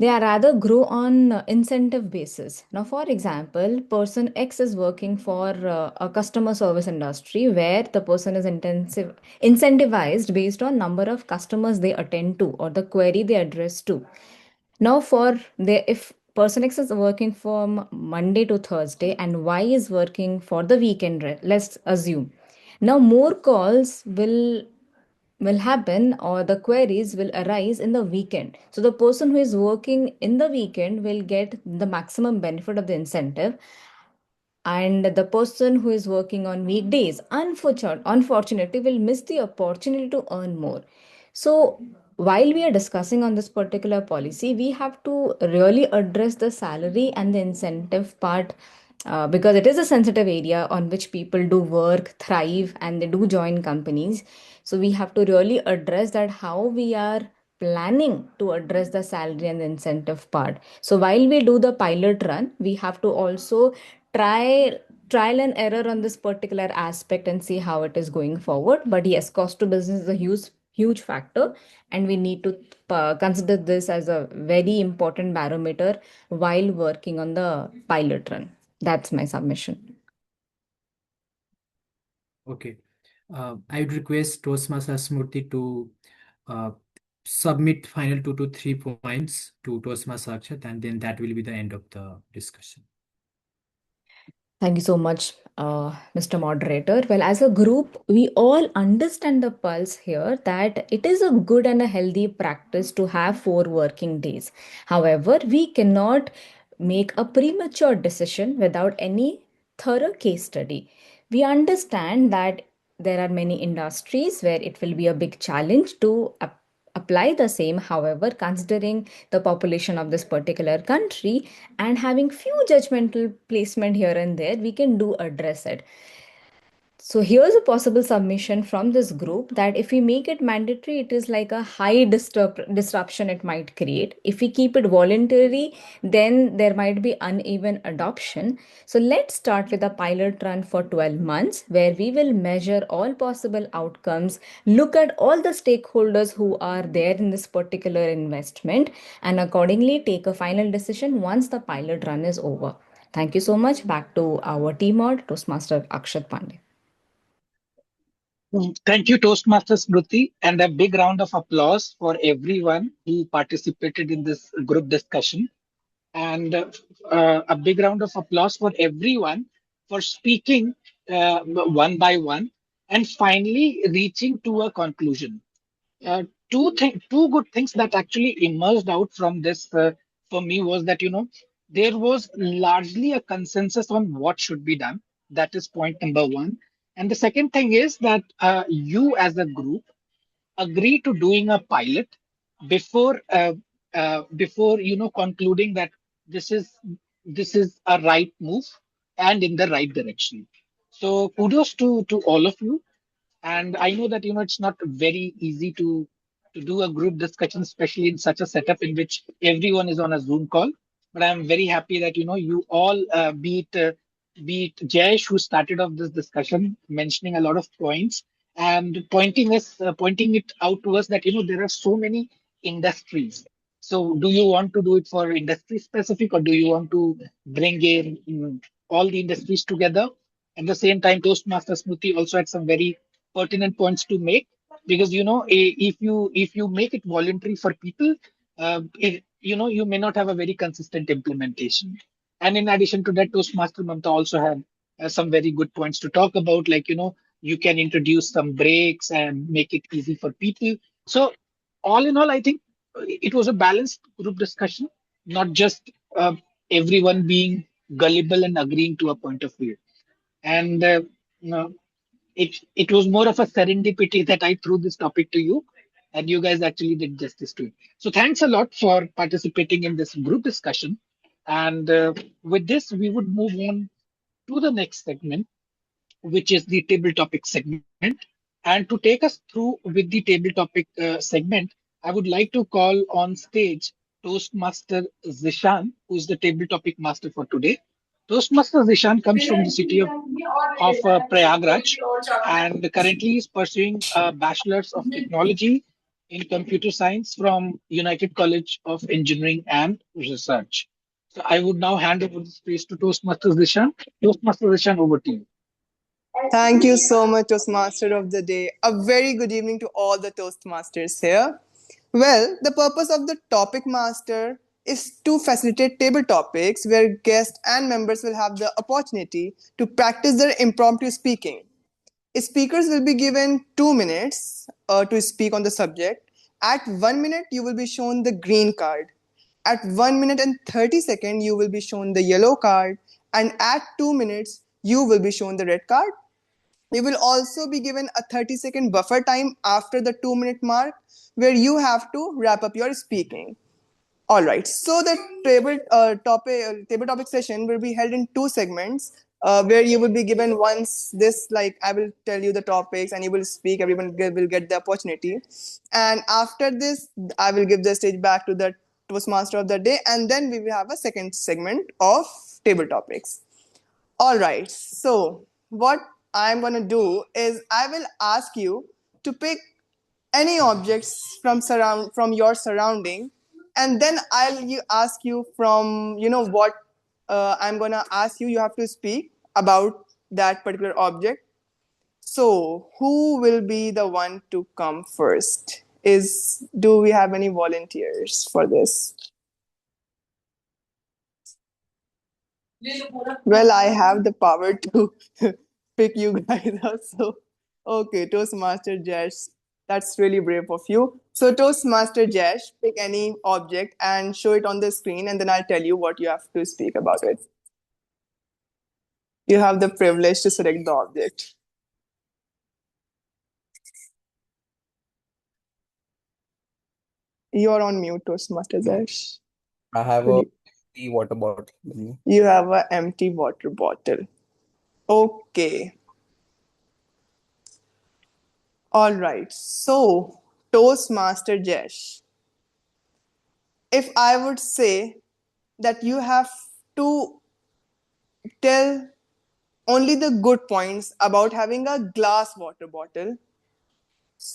are rather grow on incentive basis. Now, for example, person X is working for a customer service industry where the person is incentivized based on number of customers they attend to or the query they address to. Now, if person X is working from Monday to Thursday and Y is working for the weekend, let's assume. Now, more calls will happen or the queries will arise in the weekend. So the person who is working in the weekend will get the maximum benefit of the incentive, and the person who is working on weekdays unfortunately will miss the opportunity to earn more. So while we are discussing on this particular policy, we have to really address the salary and the incentive part, because it is a sensitive area on which people do work, thrive, and they do join companies. So we have to really address that how we are planning to address the salary and the incentive part. So while we do the pilot run, we have to also trial and error on this particular aspect and see how it is going forward. But yes, cost to business is a huge factor, and we need to consider this as a very important barometer while working on the pilot run. That's my submission. Okay. I would request Toastmaster Smurti to uh, submit final 2 to 3 points to Toastmaster Akshat, and then that will be the end of the discussion. Thank you so much, Mr. Moderator. Well, as a group, we all understand the pulse here that it is a good and a healthy practice to have 4 working days. However, we cannot make a premature decision without any thorough case study. We understand that there are many industries where it will be a big challenge to apply the same. However, considering the population of this particular country and having few judgmental placement here and there, we can do address it. So here's a possible submission from this group that if we make it mandatory, it is like a high disruption it might create. If we keep it voluntary, then there might be uneven adoption. So let's start with a pilot run for 12 months where we will measure all possible outcomes, look at all the stakeholders who are there in this particular investment, and accordingly take a final decision once the pilot run is over. Thank you so much. Back to our team mod, Toastmaster Akshat Pandey. Thank you, Toastmasters Smriti, and a big round of applause for everyone who participated in this group discussion. And a big round of applause for everyone for speaking one by one and finally reaching to a conclusion. Two good things that actually emerged out from this for me was that there was largely a consensus on what should be done. That is point number one. And the second thing is that you as a group agree to doing a pilot before concluding that this is this is a right move and in the right direction. So kudos to all of you. And I know that it's not very easy to do a group discussion, especially in such a setup in which everyone is on a Zoom call. But I'm very happy that you all be it Jayesh, who started off this discussion mentioning a lot of points and pointing it out to us that there are so many industries. So do you want to do it for industry specific, or do you want to bring in all the industries together? At the same time, Toastmaster Smriti also had some very pertinent points to make, because if you make it voluntary for people, you may not have a very consistent implementation. And in addition to that, Toastmaster Mamta also had some very good points to talk about, like you can introduce some breaks and make it easy for people. So all in all, I think it was a balanced group discussion, not just everyone being gullible and agreeing to a point of view. And it was more of a serendipity that I threw this topic to you, and you guys actually did justice to it. So thanks a lot for participating in this group discussion. And with this, we would move on to the next segment, which is the table topic segment. And to take us through with the table topic segment, I would like to call on stage Toastmaster Zishan, who is the table topic master for today. Toastmaster Zishan comes from the city of Prayagraj, and currently is pursuing a Bachelor's of Technology in Computer Science from United College of Engineering and Research. So I would now hand over the space to Toastmaster Zishan. Toastmaster Zishan, over to you. Thank you so much, Toastmaster of the Day. A very good evening to all the Toastmasters here. Well, the purpose of the Topic Master is to facilitate table topics where guests and members will have the opportunity to practice their impromptu speaking. Speakers will be given 2 minutes to speak on the subject. At 1 minute, you will be shown the green card. At 1 minute and 30 seconds, you will be shown the yellow card. And at 2 minutes, you will be shown the red card. You will also be given a 30-second buffer time after the 2-minute mark where you have to wrap up your speaking. All right, so the table topic session will be held in 2 segments where you will be given once this, like I will tell you the topics and you will speak, everyone will get the opportunity. And after this, I will give the stage back to the Toastmaster of the Day, and then we will have a second segment of table topics. All right, so what I'm going to do is I will ask you to pick any objects from your surrounding, and then I'll ask you from what I'm going to ask you. You have to speak about that particular object. So who will be the one to come first? Do we have any volunteers for this? Well, I have the power to pick you guys up. So, okay, Toastmaster Jash, that's really brave of you. So, Toastmaster Jash, pick any object and show it on the screen, and then I'll tell you what you have to speak about it. You have the privilege to select the object. You're on mute, Toastmaster Jash. I have a empty water bottle with me. You have an empty water bottle. Okay. All right. So, Toastmaster Jesh, if I would say that you have to tell only the good points about having a glass water bottle,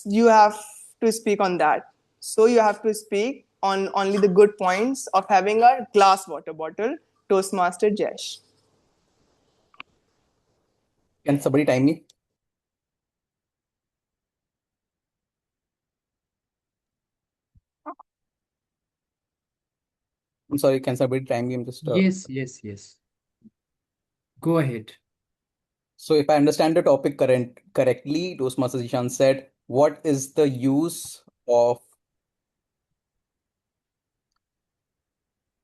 you have to speak on that. So, you have to speak on only the good points of having a glass water bottle, Toastmaster Jesh. Can somebody time me? I'm sorry, can somebody time me? I'm just Yes. Go ahead. So if I understand the topic correctly, Toastmaster Zishan said, what is the use of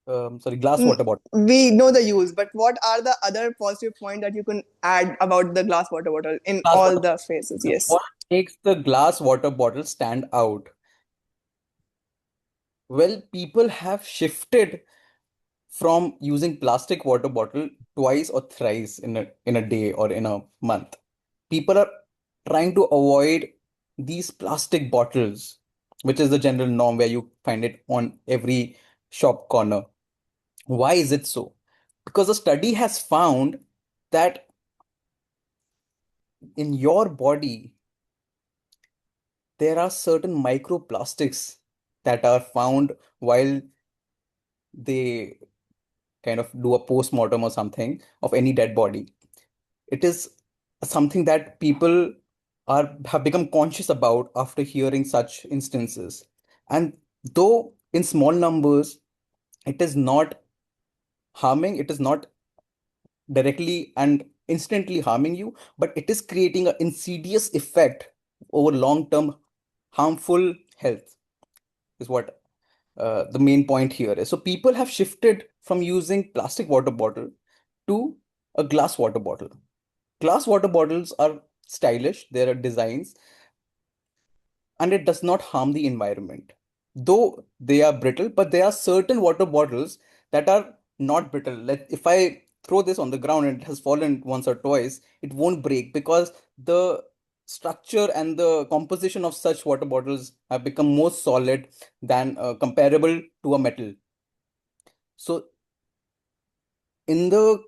glass water bottle? We know the use, but what are the other positive points that you can add about the glass water bottle in Glass all water. the phases? Yes. What makes the glass water bottle stand out? Well, people have shifted from using plastic water bottle twice or thrice in a day or in a month. People are trying to avoid these plastic bottles, which is the general norm where you find it on every shop corner. Why is it so? Because a study has found that in your body, there are certain microplastics that are found while they kind of do a post-mortem or something of any dead body. It is something that people have become conscious about after hearing such instances. And though in small numbers, it is not harming, it is not directly and instantly harming you, but it is creating an insidious effect over long-term harmful health, is what the main point here is. So people have shifted from using plastic water bottle to a glass water bottle. Glass water bottles are stylish, there are designs, and it does not harm the environment. Though they are brittle, but there are certain water bottles that are not brittle. Like if I throw this on the ground and it has fallen once or twice, it won't break because the structure and the composition of such water bottles have become more solid than comparable to a metal. So in the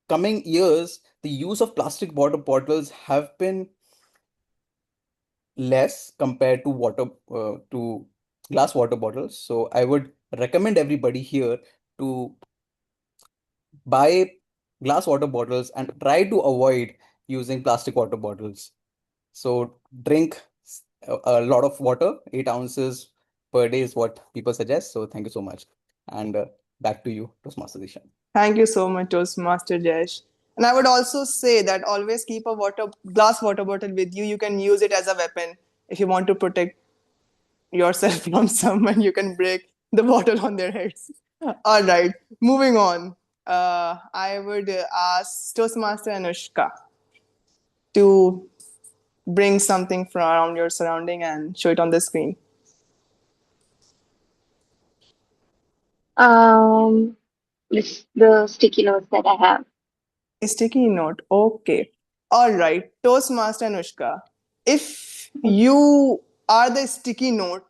coming years, the use of plastic water bottles have been less compared to glass water bottles. So I would recommend everybody here to buy glass water bottles and try to avoid using plastic water bottles. So drink a lot of water, 8 ounces per day is what people suggest. So thank you so much. And back to you, Toastmaster Dishan. Thank you so much, Toastmaster Jesh. And I would also say that always keep a glass water bottle with you. You can use it as a weapon if you want to protect yourself from someone. You can break the bottle on their heads. All right, moving on. I would ask Toastmaster Anushka to bring something from around your surrounding and show it on the screen. The sticky notes that I have. A sticky note. Okay. All right. Toastmaster Anushka. If you are the sticky note,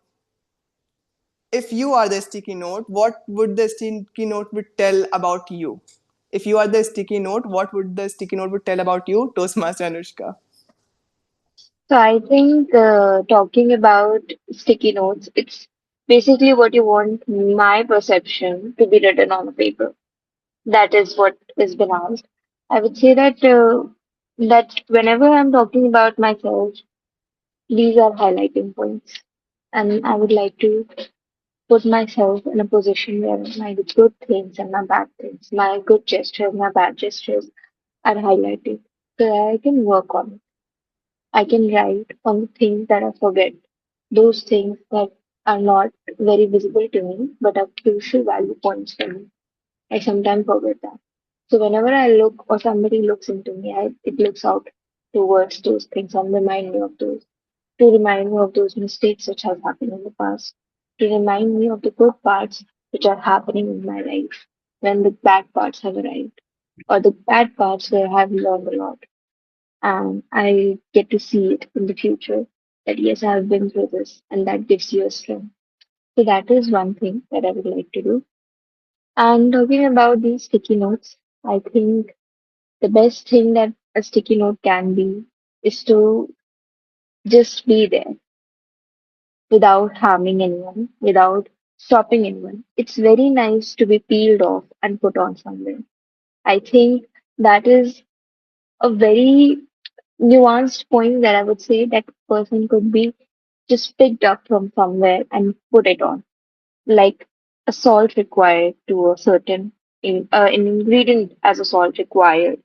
what would the sticky note would tell about you? If you are the sticky note, what would the sticky note would tell about you, Toastmaster Anushka? So I think talking about sticky notes, it's basically what you want my perception to be written on the paper. That is what has been asked. I would say that whenever I'm talking about myself, these are highlighting points, and I would like to put myself in a position where my good things and my bad things, my good gestures, my bad gestures are highlighted, so that I can work on it. I can write on the things that I forget, those things that are not very visible to me but are crucial value points for me. I sometimes forget that. So whenever I look or somebody looks into me, it looks out towards those things and remind me of those, to remind me of those mistakes which have happened in the past, to remind me of the good parts which are happening in my life when the bad parts have arrived, or the bad parts where I have learned a lot and I get to see it in the future. that yes, I have been through this, and that gives you a strength. So that is one thing that I would like to do. And talking about these sticky notes, I think the best thing that a sticky note can be is to just be there without harming anyone, without stopping anyone. It's very nice to be peeled off and put on somewhere. I think that is a very nuanced point that I would say that person could be just picked up from somewhere and put it on, like a salt required to a certain an ingredient as a salt required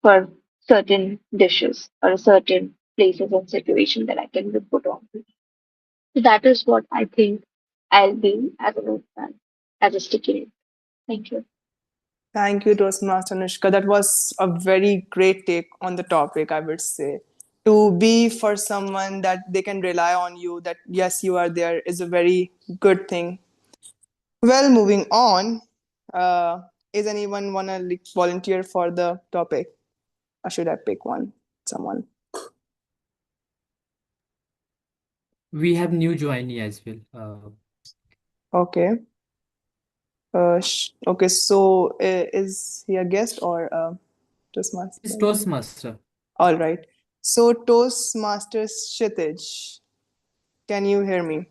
for certain dishes or a certain places and situation that I can be put on. So that is what I think I'll be as a notepad, as a sticky note. Thank you. Thank you, Toastmaster Anushka. That was a very great take on the topic, I would say. To be for someone that they can rely on you, that yes, you are there, is a very good thing. Well, moving on, is anyone wanna volunteer for the topic? Or should I pick one? Someone. We have new joinee as well. Okay. Okay, so is he a guest or Toastmaster? It's Toastmaster. All right. So Toastmaster Kshitij, can you hear me?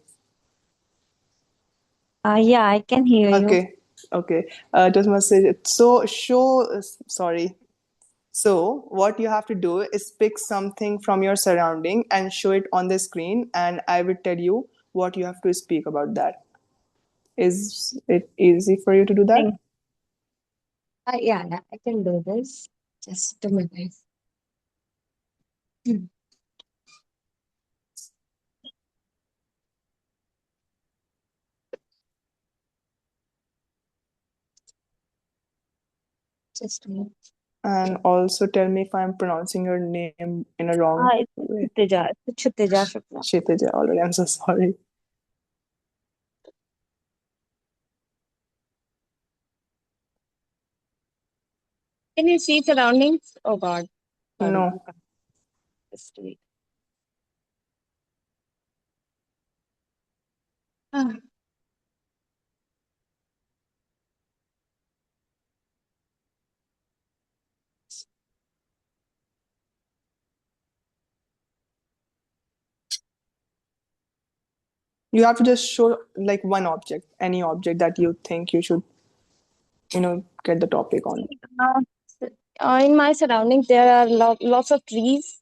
Yeah, I can hear you. Okay. Okay. Toastmaster, so sorry. So what you have to do is pick something from your surrounding and show it on the screen, and I will tell you what you have to speak about that. Is it easy for you to do that? Thank- yeah, I can do this. Just a minute. Hmm. Just a minute. And also tell me if I'm pronouncing your name in a wrong It's way. Kshitija. It's Kshitija Shukla. Kshitij, already. I'm so sorry. Can you see surroundings? Oh God. Sorry, No. you can't. Just wait. Ah, You have to just show like one object, any object that you think you should, get the topic on. uh, in my surroundings, there are lots of trees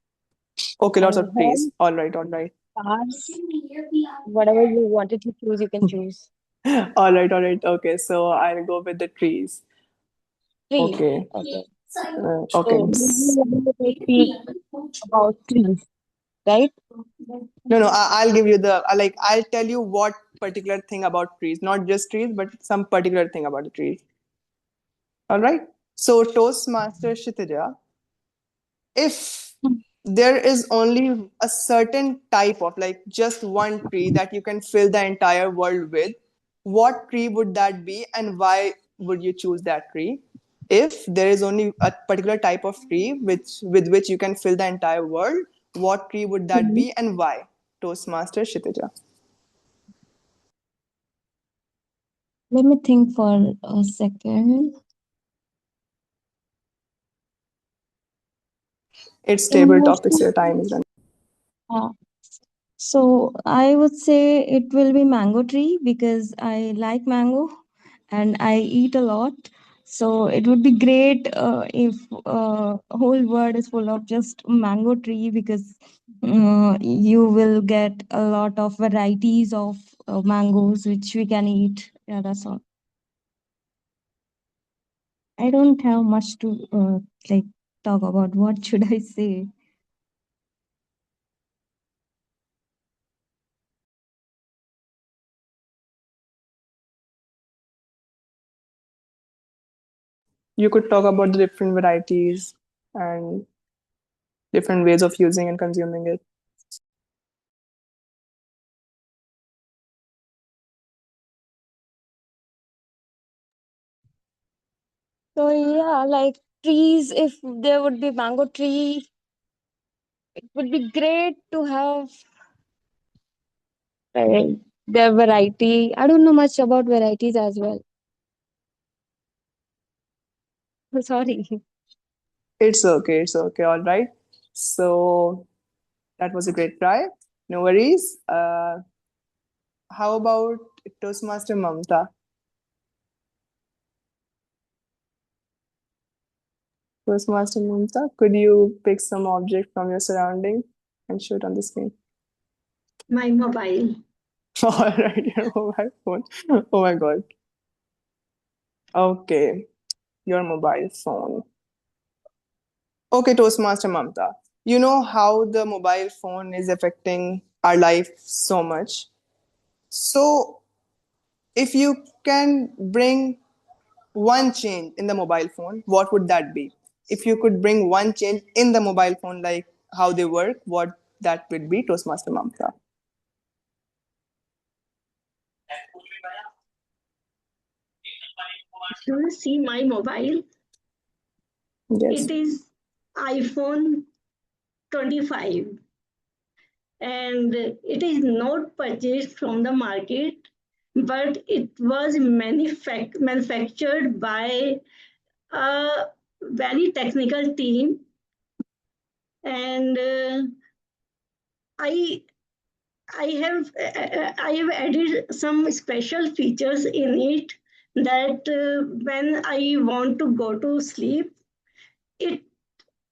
Okay, lots and of trees. homes, All right, all right. cars. Whatever you wanted to choose, you can choose. All right, all right. Okay, so I'll go with the trees. Trees. Okay. Okay. Okay. So you want to speak about trees, right? No, I'll give you I'll tell you what particular thing about trees, not just trees, but some particular thing about the trees. All right. So Toastmaster Kshitija, if there is only a certain type of like just one tree that you can fill the entire world with, what tree would that be and why would you choose that tree? If there is only a particular type of tree with which you can fill the entire world, what tree would that Mhm. be and why? Toastmaster Kshitija. Let me think for a second. It's In table most topics, your time is running. uh, so I would say it will be mango tree because I like mango and I eat a lot. So it would be great if whole world is full of just mango tree because you will get a lot of varieties of mangoes which we can eat. Yeah, that's all. I don't have much to like talk about. What should I say? You could talk about the different varieties and different ways of using and consuming it. So yeah, like trees, if there would be mango tree, it would be great to have Their variety. I don't know much about varieties as well. Sorry. It's okay. It's okay. All right. So that was a great try. No worries. How about Toastmaster Mamta? Toastmaster Mamta, could you pick some object from your surrounding and show it on the screen? My mobile. All right, your mobile phone. Oh my God. Okay, your mobile phone. Okay, Toastmaster Mamta. You know how the mobile phone is affecting our life so much. So, if you can bring one change in the mobile phone, what would that be? If you could bring one change in the mobile phone, like how they work, what that would be, Toastmaster Mamta? Do you see my mobile? Yes. It is iPhone 25 and it is not purchased from the market, but it was manufactured by a very technical team, and I I have added some special features in it that when I want to go to sleep, it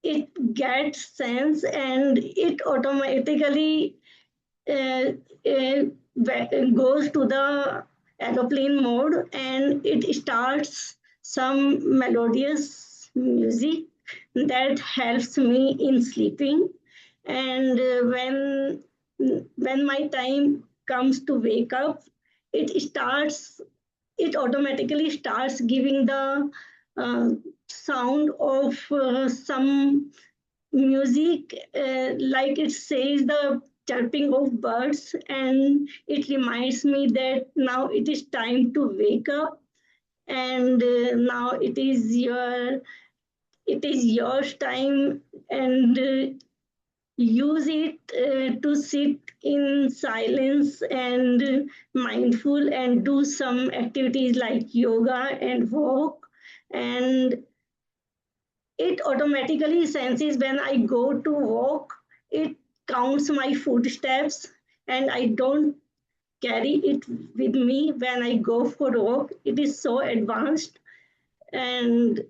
it gets sense and it automatically uh, uh, goes to the aeroplane mode and it starts some melodious music that helps me in sleeping. And when my time comes to wake up, it starts it automatically starts giving the uh, sound of some music, like it says the chirping of birds, and it reminds me that now it is time to wake up, and now it is your time, and use it to sit in silence and mindful and do some activities like yoga and walk, and it automatically senses when I go to walk, it counts my footsteps, and I don't carry it with me when I go for walk. It is so advanced, and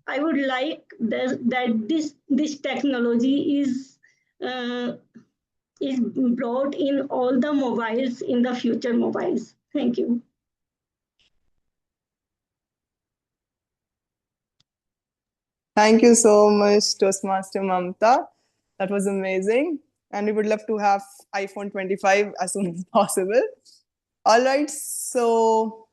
I would like that this technology uh, is brought in all the mobiles in the future mobiles. Thank you. Thank you so much, Toastmaster Mamta. That was amazing. And we would love to have iPhone 25 as soon as possible. All right, so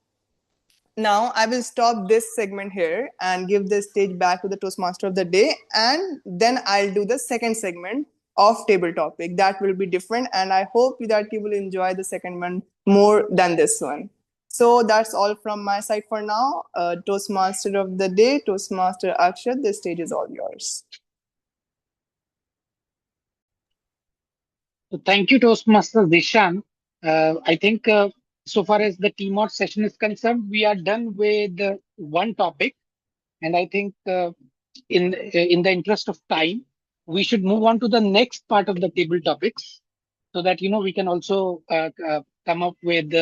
now I will stop this segment here and give the stage back to the Toastmaster of the day. And then I'll do the second segment of table topic. That will be different. And I hope that you will enjoy the second one more than this one. So that's all from my side for now. Toastmaster of the day, Toastmaster Akshat, the stage is all yours. Thank you, Toastmaster Dishan. I think so far as the TMOD session is concerned, we are done with one topic, and I think in the interest of time, we should move on to the next part of the table topics, so that we can also come up with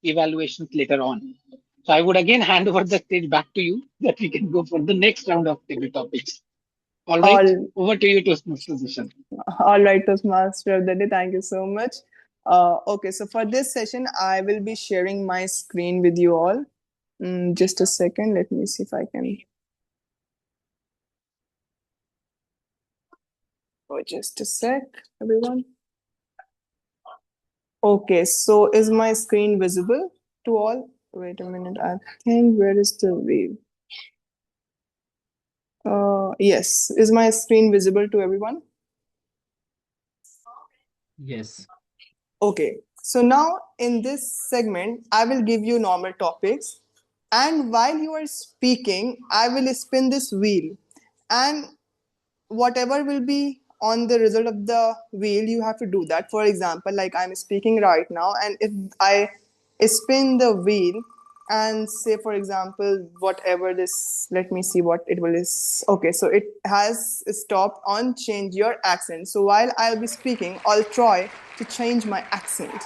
evaluations later on. So I would again hand over the stage back to you, that we can go for the next round of table topics. All right, All over to you, Toastmaster Dishan. All right, Toastmaster of the day, thank you so much. Okay, so for this session, I will be sharing my screen with you all. Just a second, let me see if I can. Oh, just a sec, everyone. Okay, so is my screen visible to all? Wait a minute, I think where is the view? Yes, is my screen visible to everyone? Yes. Okay, so now in this segment, I will give you normal topics. And while you are speaking, I will spin this wheel. And whatever will be on the result of the wheel, you have to do that. For example, like I'm speaking right now, and if I spin the wheel and say, for example, whatever this, let me see what it will is. Okay, so it has stopped on change your accent. So while I'll be speaking, I'll try to change my accent.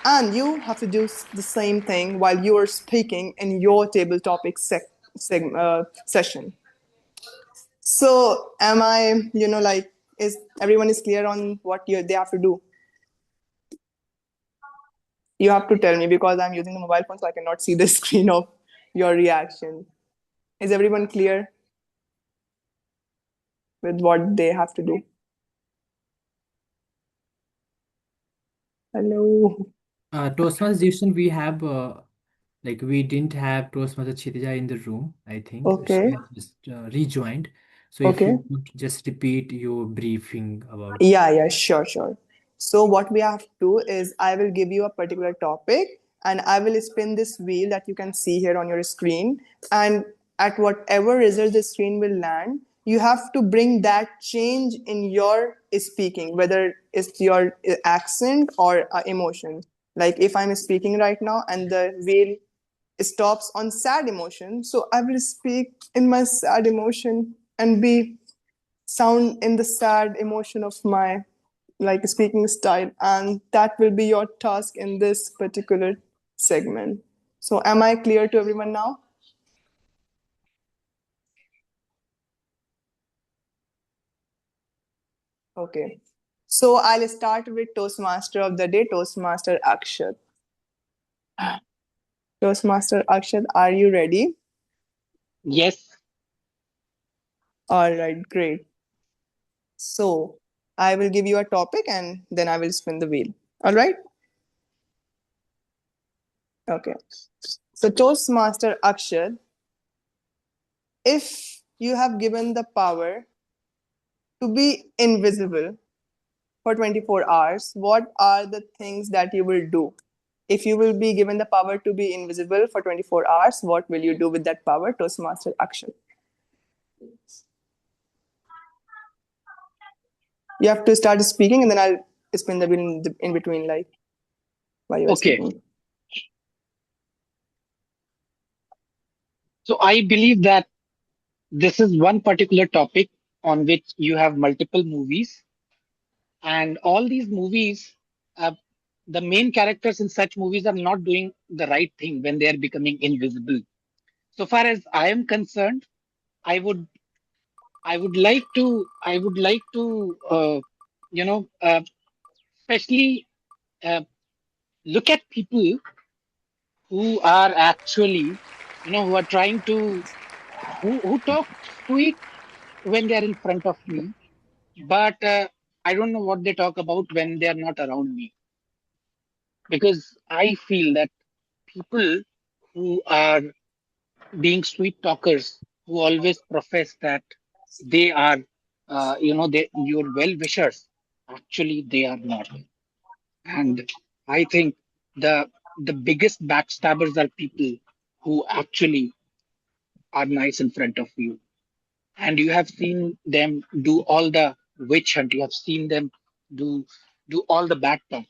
And you have to do the same thing while you are speaking in your table topic session. So am I, like, is everyone is clear on what they have to do? You have to tell me because I'm using the mobile phone, so I cannot see the screen of your reaction. Is everyone clear with what they have to do? Hello. Toastmasters edition, we have like we didn't have Toastmaster Kshitija in the room, I think. She Okay. has just rejoined. So if Okay. you could just repeat your briefing about. Yeah, sure. So what we have to do is I will give you a particular topic and I will spin this wheel that you can see here on your screen. And at whatever result the screen will land, you have to bring that change in your speaking, whether it's your accent or emotion. Like if I'm speaking right now and the wheel stops on sad emotion, so I will speak in my sad emotion and be sound in the sad emotion of my like speaking style, and that will be your task in this particular segment. So am I clear to everyone now? Okay, so I'll start with Toastmaster of the day, Toastmaster Akshat. Toastmaster Akshat, are you ready? Yes. All right, great. So I will give you a topic and then I will spin the wheel. All right? Okay. So Toastmaster Akshat, if you have given the power to be invisible for 24 hours, what are the things that you will do? If you will be given the power to be invisible for 24 hours, what will you do with that power? Toastmaster Akshat. You have to start speaking and then I'll spin the wheel in between, like while you're Okay. speaking. So I believe that this is one particular topic on which you have multiple movies, and all these movies, uh, the main characters in such movies are not doing the right thing when they are becoming invisible. So far as I am concerned, I would I would like to you know especially look at people who are actually who are trying to who talk sweet when they are in front of me, but I don't know what they talk about when they are not around me, because I feel that people who are being sweet talkers, who always profess that they are they your well wishers, actually they are not. And I think the biggest backstabbers are people who actually are nice in front of you, and you have seen them do all the witch hunt, you have seen them do all the bad stuff.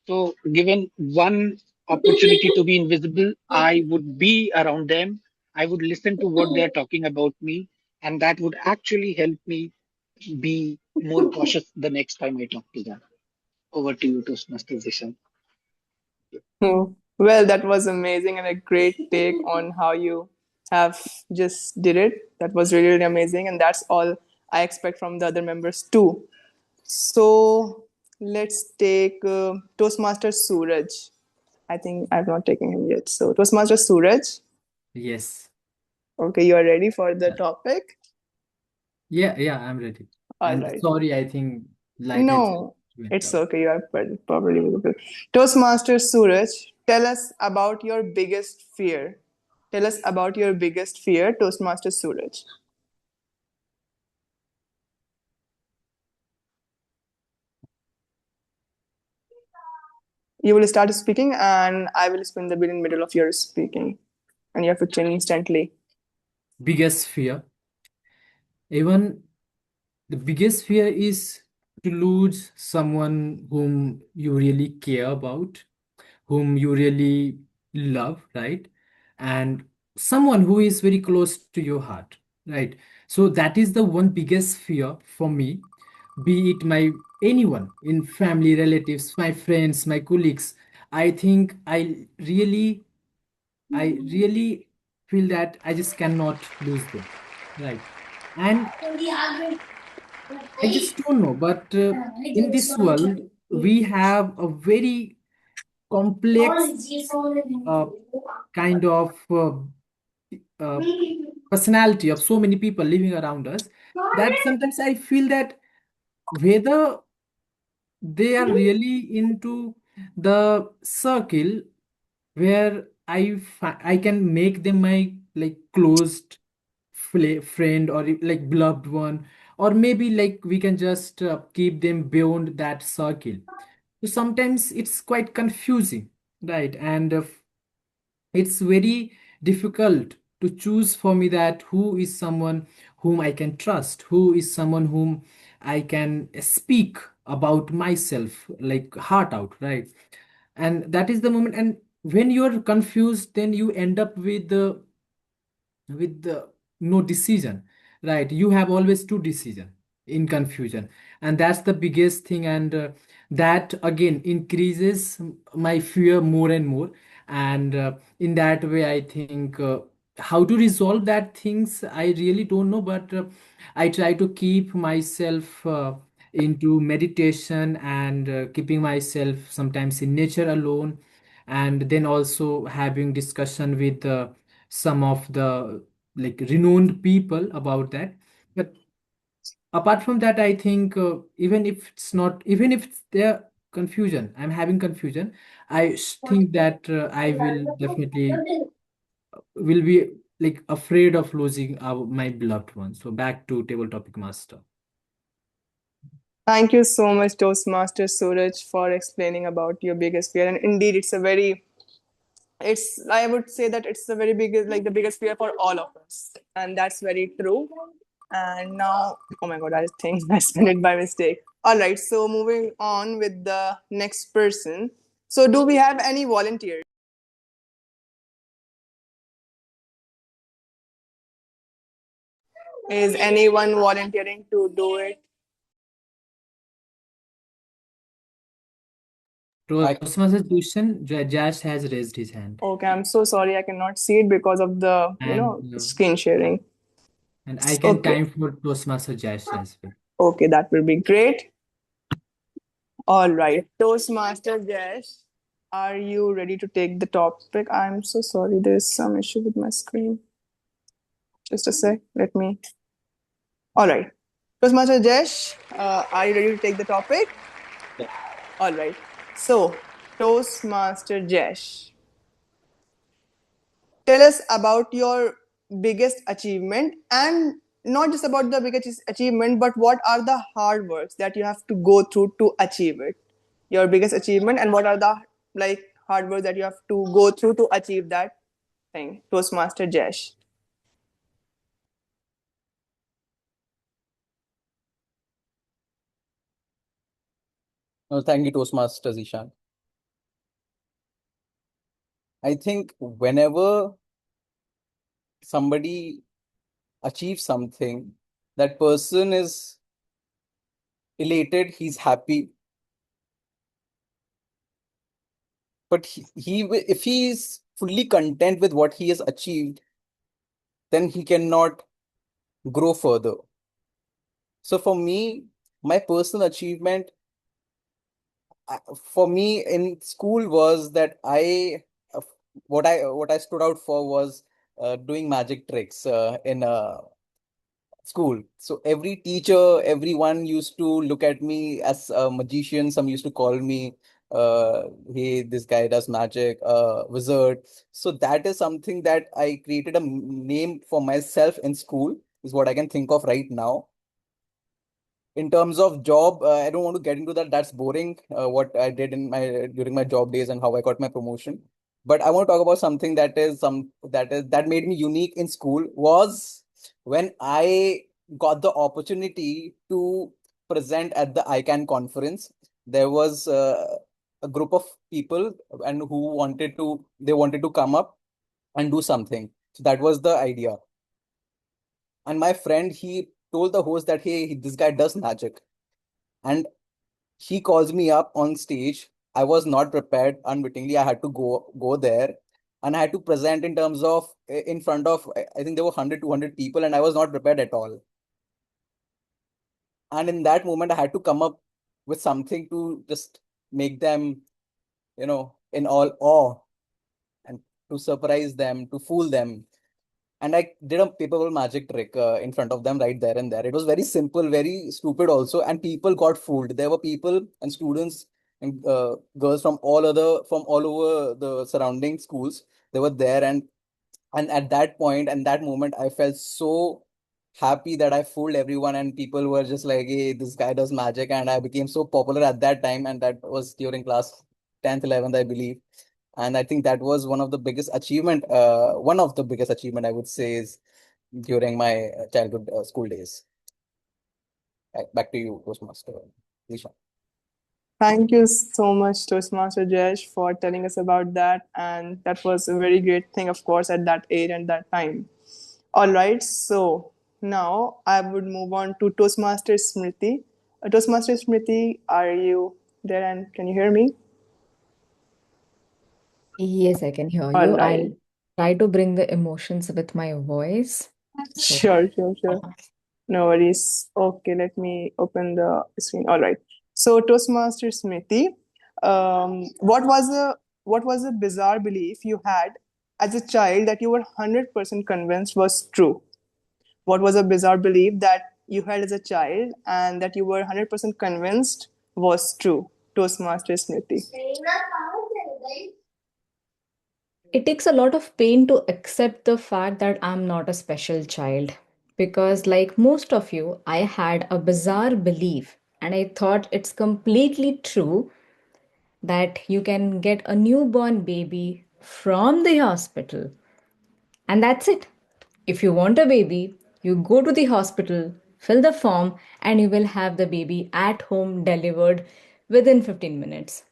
So given one opportunity to be invisible, I would be around them, I would listen to what they're talking about me, and that would actually help me be more cautious the next time I talk to them. Over to you, Toastmaster Zishan. Well, that was amazing and a great take on how you have just did it. That was really, really amazing, and that's all I expect from the other members too. So let's take Toastmaster Suraj. I think I've not taken him yet. So Toastmaster Suraj. Yes. Okay, you are ready for the topic? Yeah, I'm ready. All And right. sorry, I think light had No, went it's off. okay. You are probably visible. Toastmaster Suraj, tell us about your biggest fear. Tell us about your biggest fear, Toastmaster Suraj. You will start speaking and I will spin the wheel in the middle of your speaking. And you have to change instantly. Biggest fear. Even the biggest fear is to lose someone whom you really care about, whom you really love, right? And someone who is very close to your heart, right? So that is the one biggest fear for me, be it my anyone in family, relatives, my friends, my colleagues. I think I really feel that I just cannot lose them, right? And I just don't know, but in this world, we have a very complex uh, kind of uh, personality of so many people living around us, that sometimes I feel that whether they are really into the circle where I can make them my like closed friend or like beloved one, or maybe like we can just keep them beyond that circle. So sometimes it's quite confusing, right? And it's very difficult to choose for me that who is someone whom I can trust, who is someone whom I can speak about myself like heart out, right? And that is the moment. And when you're confused, then you end up with the no decision, right? You have always two decision in confusion, and that's the biggest thing. And that again increases my fear more and more. And in that way I think how to resolve that things I really don't know, but I try to keep myself into meditation, and keeping myself sometimes in nature alone, and then also having discussion with some of the like renowned people about that. But apart from that, I think even if it's not, even if it's there confusion, I'm having confusion, think that I will definitely will be like afraid of losing my beloved one. So back to table topic master. Thank you so much, Toastmaster Suraj, for explaining about your biggest fear. And indeed, I would say that it's the very biggest, like the biggest fear for all of us. And that's very true. And now, oh my God, I think I spelled it by mistake. All right, so moving on with the next person. So, do we have any volunteers? Is anyone volunteering to do it? Toastmaster Dushan, Jash has raised his hand. Okay, I'm so sorry, I cannot see it because of the And screen sharing. and I can Okay, time for Toastmaster Jash as well. okay, that will be great. All right, Toastmaster Jash, are you ready to take the topic? I'm so sorry, there's some issue with my screen. Just a sec, let me. All right, Toastmaster Jash, are you ready to take the topic? Yeah. All right, so Toastmaster Jash, tell us about your biggest achievement, and not just about the biggest achievement, but what are the hard works that you have to go through to achieve it, your biggest achievement, and what are the like hard work that you have to go through to achieve that thing. Toastmaster Jash. Thank you, Toastmaster Zishan. I think whenever somebody achieves something, that person is elated, he's happy. But if he is fully content with what he has achieved, then he cannot grow further. So for me, my personal achievement for me in school was that uh, what I stood out for was doing magic tricks in school. So every teacher, everyone used to look at me as a magician. Some used to call me, uh, hey, this guy does magic, wizard. So that is something that I created a name for myself in school, is what I can think of right now. In terms of job, I don't want to get into that. That's boring. What I did in my during my job days and how I got my promotion. But I want to talk about something that made me unique in school was when I got the opportunity to present at the ICANN conference. There was a group of people and they wanted to come up and do something. So that was the idea. And my friend, he told the host that, hey, this guy does magic. And he calls me up on stage. I was not prepared. Unwittingly, I had to go there, and I had to present in terms of in front of, I think there were 100, 200 people, and I was not prepared at all. And in that moment, I had to come up with something to just make them, in all awe, and to surprise them, to fool them. And I did a paper magic trick in front of them right there and there. It was very simple, very stupid also, and people got fooled. There were people and students and girls from all over the surrounding schools. They were there, and at that point and that moment, I felt so happy that I fooled everyone, and people were just like, "Hey, this guy does magic," and I became so popular at that time, and that was during class 10th, 11th, I believe. And I think that was one of the biggest achievement I would say is during my childhood school days. Back to you, Toastmaster Lisha. Thank you so much, Toastmaster Jayesh, for telling us about that. And that was a very great thing, of course, at that age and that time. All right, so now I would move on to Toastmaster Smriti. Toastmaster Smriti, are you there and can you hear me? Yes, I can hear All you. right. I'll try to bring the emotions with my voice. So, Sure. No worries. Okay, let me open the screen. All right. So, Toastmaster Smriti, what was a bizarre belief you had as a child that you were 100% convinced was true? What was a bizarre belief that you had as a child and that you were 100% convinced was true? Toastmaster Smriti. it takes a lot of pain to accept the fact that I'm not a special child. Because, like most of you, I had a bizarre belief, and I thought it's completely true that you can get a newborn baby from the hospital. And that's it. If you want a baby, you go to the hospital, fill the form, and you will have the baby at home delivered within 15 minutes.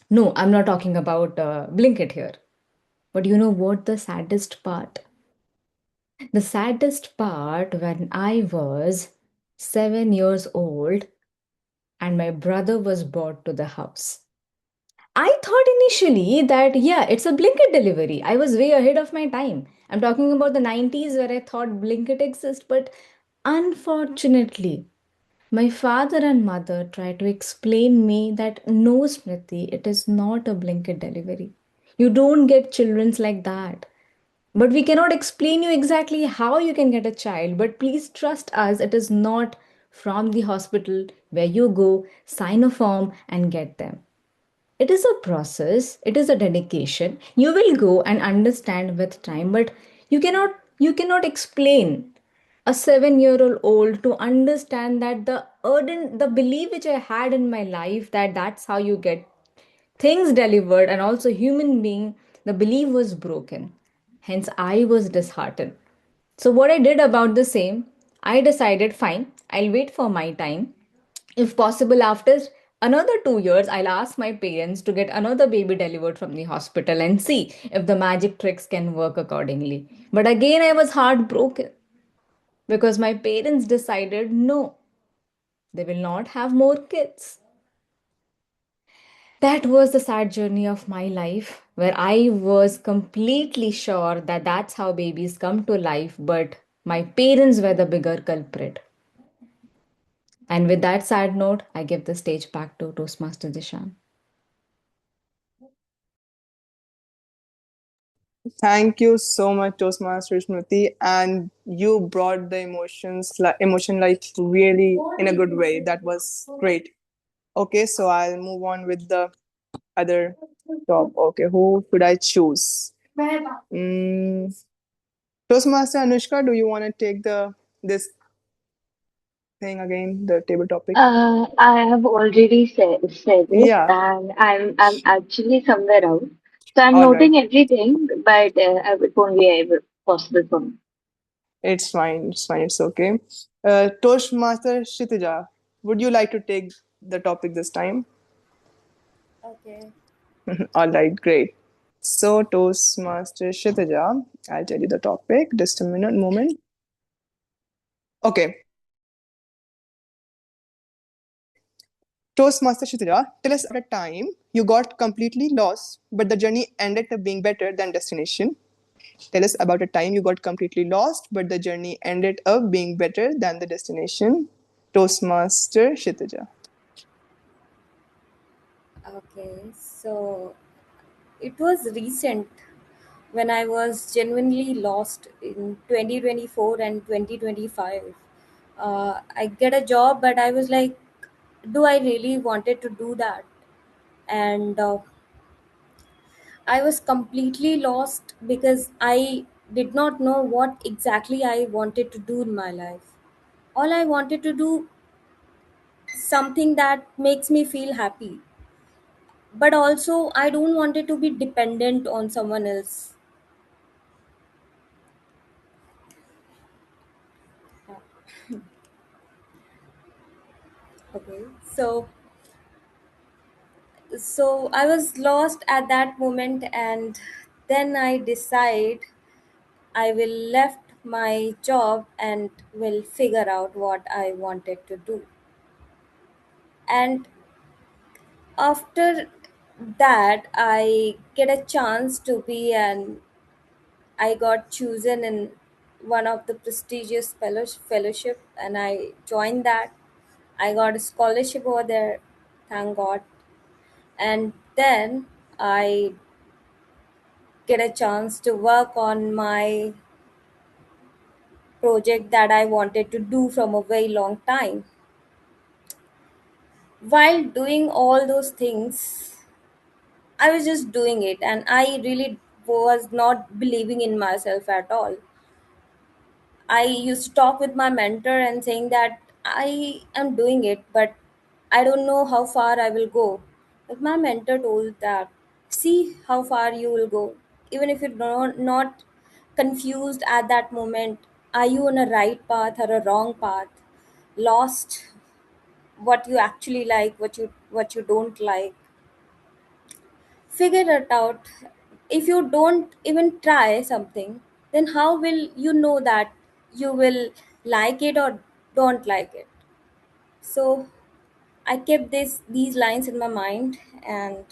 No, I'm not talking about Blinkit here. But you know what the saddest part? The saddest part when I was 7 years old and my brother was brought to the house. I thought initially that, yeah, it's a Blinkit delivery. I was way ahead of my time. I'm talking about the 90s where I thought Blinkit exists, but unfortunately, my father and mother tried to explain me that no, Smriti, it is not a Blinkit delivery. You don't get children's like that. But we cannot explain you exactly how you can get a child. But please trust us, it is not from the hospital where you go, sign a form, and get them. It is a process, it is a dedication. You will go and understand with time, but you cannot explain a 7 year old to understand that the belief which I had in my life that that's how you get things delivered and also human being, the belief was broken. Hence I was disheartened. So what I did about the same, I decided fine, I'll wait for my time. If possible, after another 2 years, I'll ask my parents to get another baby delivered from the hospital and see if the magic tricks can work accordingly. But again, I was heartbroken because my parents decided no, they will not have more kids. That was the sad journey of my life where I was completely sure that that's how babies come to life, but my parents were the bigger culprit. And with that sad note, I give the stage back to Toastmaster Dishan. Thank you so much, Toastmaster Smriti, and you brought the emotion like really in a good way. That was great. Okay, so I'll move on with the other top. Okay, who should I choose? Toastmaster Anushka, do you want to take this thing again, the table topic? I have already said it, Yeah. and I'm actually somewhere out. So I'm All right. noting everything, but it won't be able possible for me. It's fine. It's fine. It's okay. Toastmaster Kshitija, would you like to take the topic this time? Okay. All right, great. So, Toastmaster Kshitija, I'll tell you the topic. Just a moment. Okay. Toastmaster Kshitija, tell us about a time you got completely lost, but the journey ended up being better than destination. Tell us about a time you got completely lost, but the journey ended up being better than the destination. Toastmaster Kshitija. Okay. So it was recent when I was genuinely lost in 2024 and 2025. I get a job, but I was like, do I really wanted to do that? And I was completely lost because I did not know what exactly I wanted to do in my life. All I wanted to do something that makes me feel happy, but also I don't want it to be dependent on someone else. Okay, so I was lost at that moment, and then I decide I will left my job and will figure out what I wanted to do. And after that, I get a chance to be an I got chosen in one of the prestigious fellowship, and I joined that. I got a scholarship over there, thank God. And then I get a chance to work on my project that I wanted to do from a very long time. While doing all those things, I was just doing it, and I really was not believing in myself at all. I used to talk with my mentor and saying that I am doing it, but I don't know how far I will go. But my mentor told that, see how far you will go. Even if you're not confused at that moment, are you on a right path or a wrong path? Lost what you actually like, what you don't like. Figure it out. If you don't even try something, then how will you know that you will like it or don't like it? So I kept these lines in my mind, and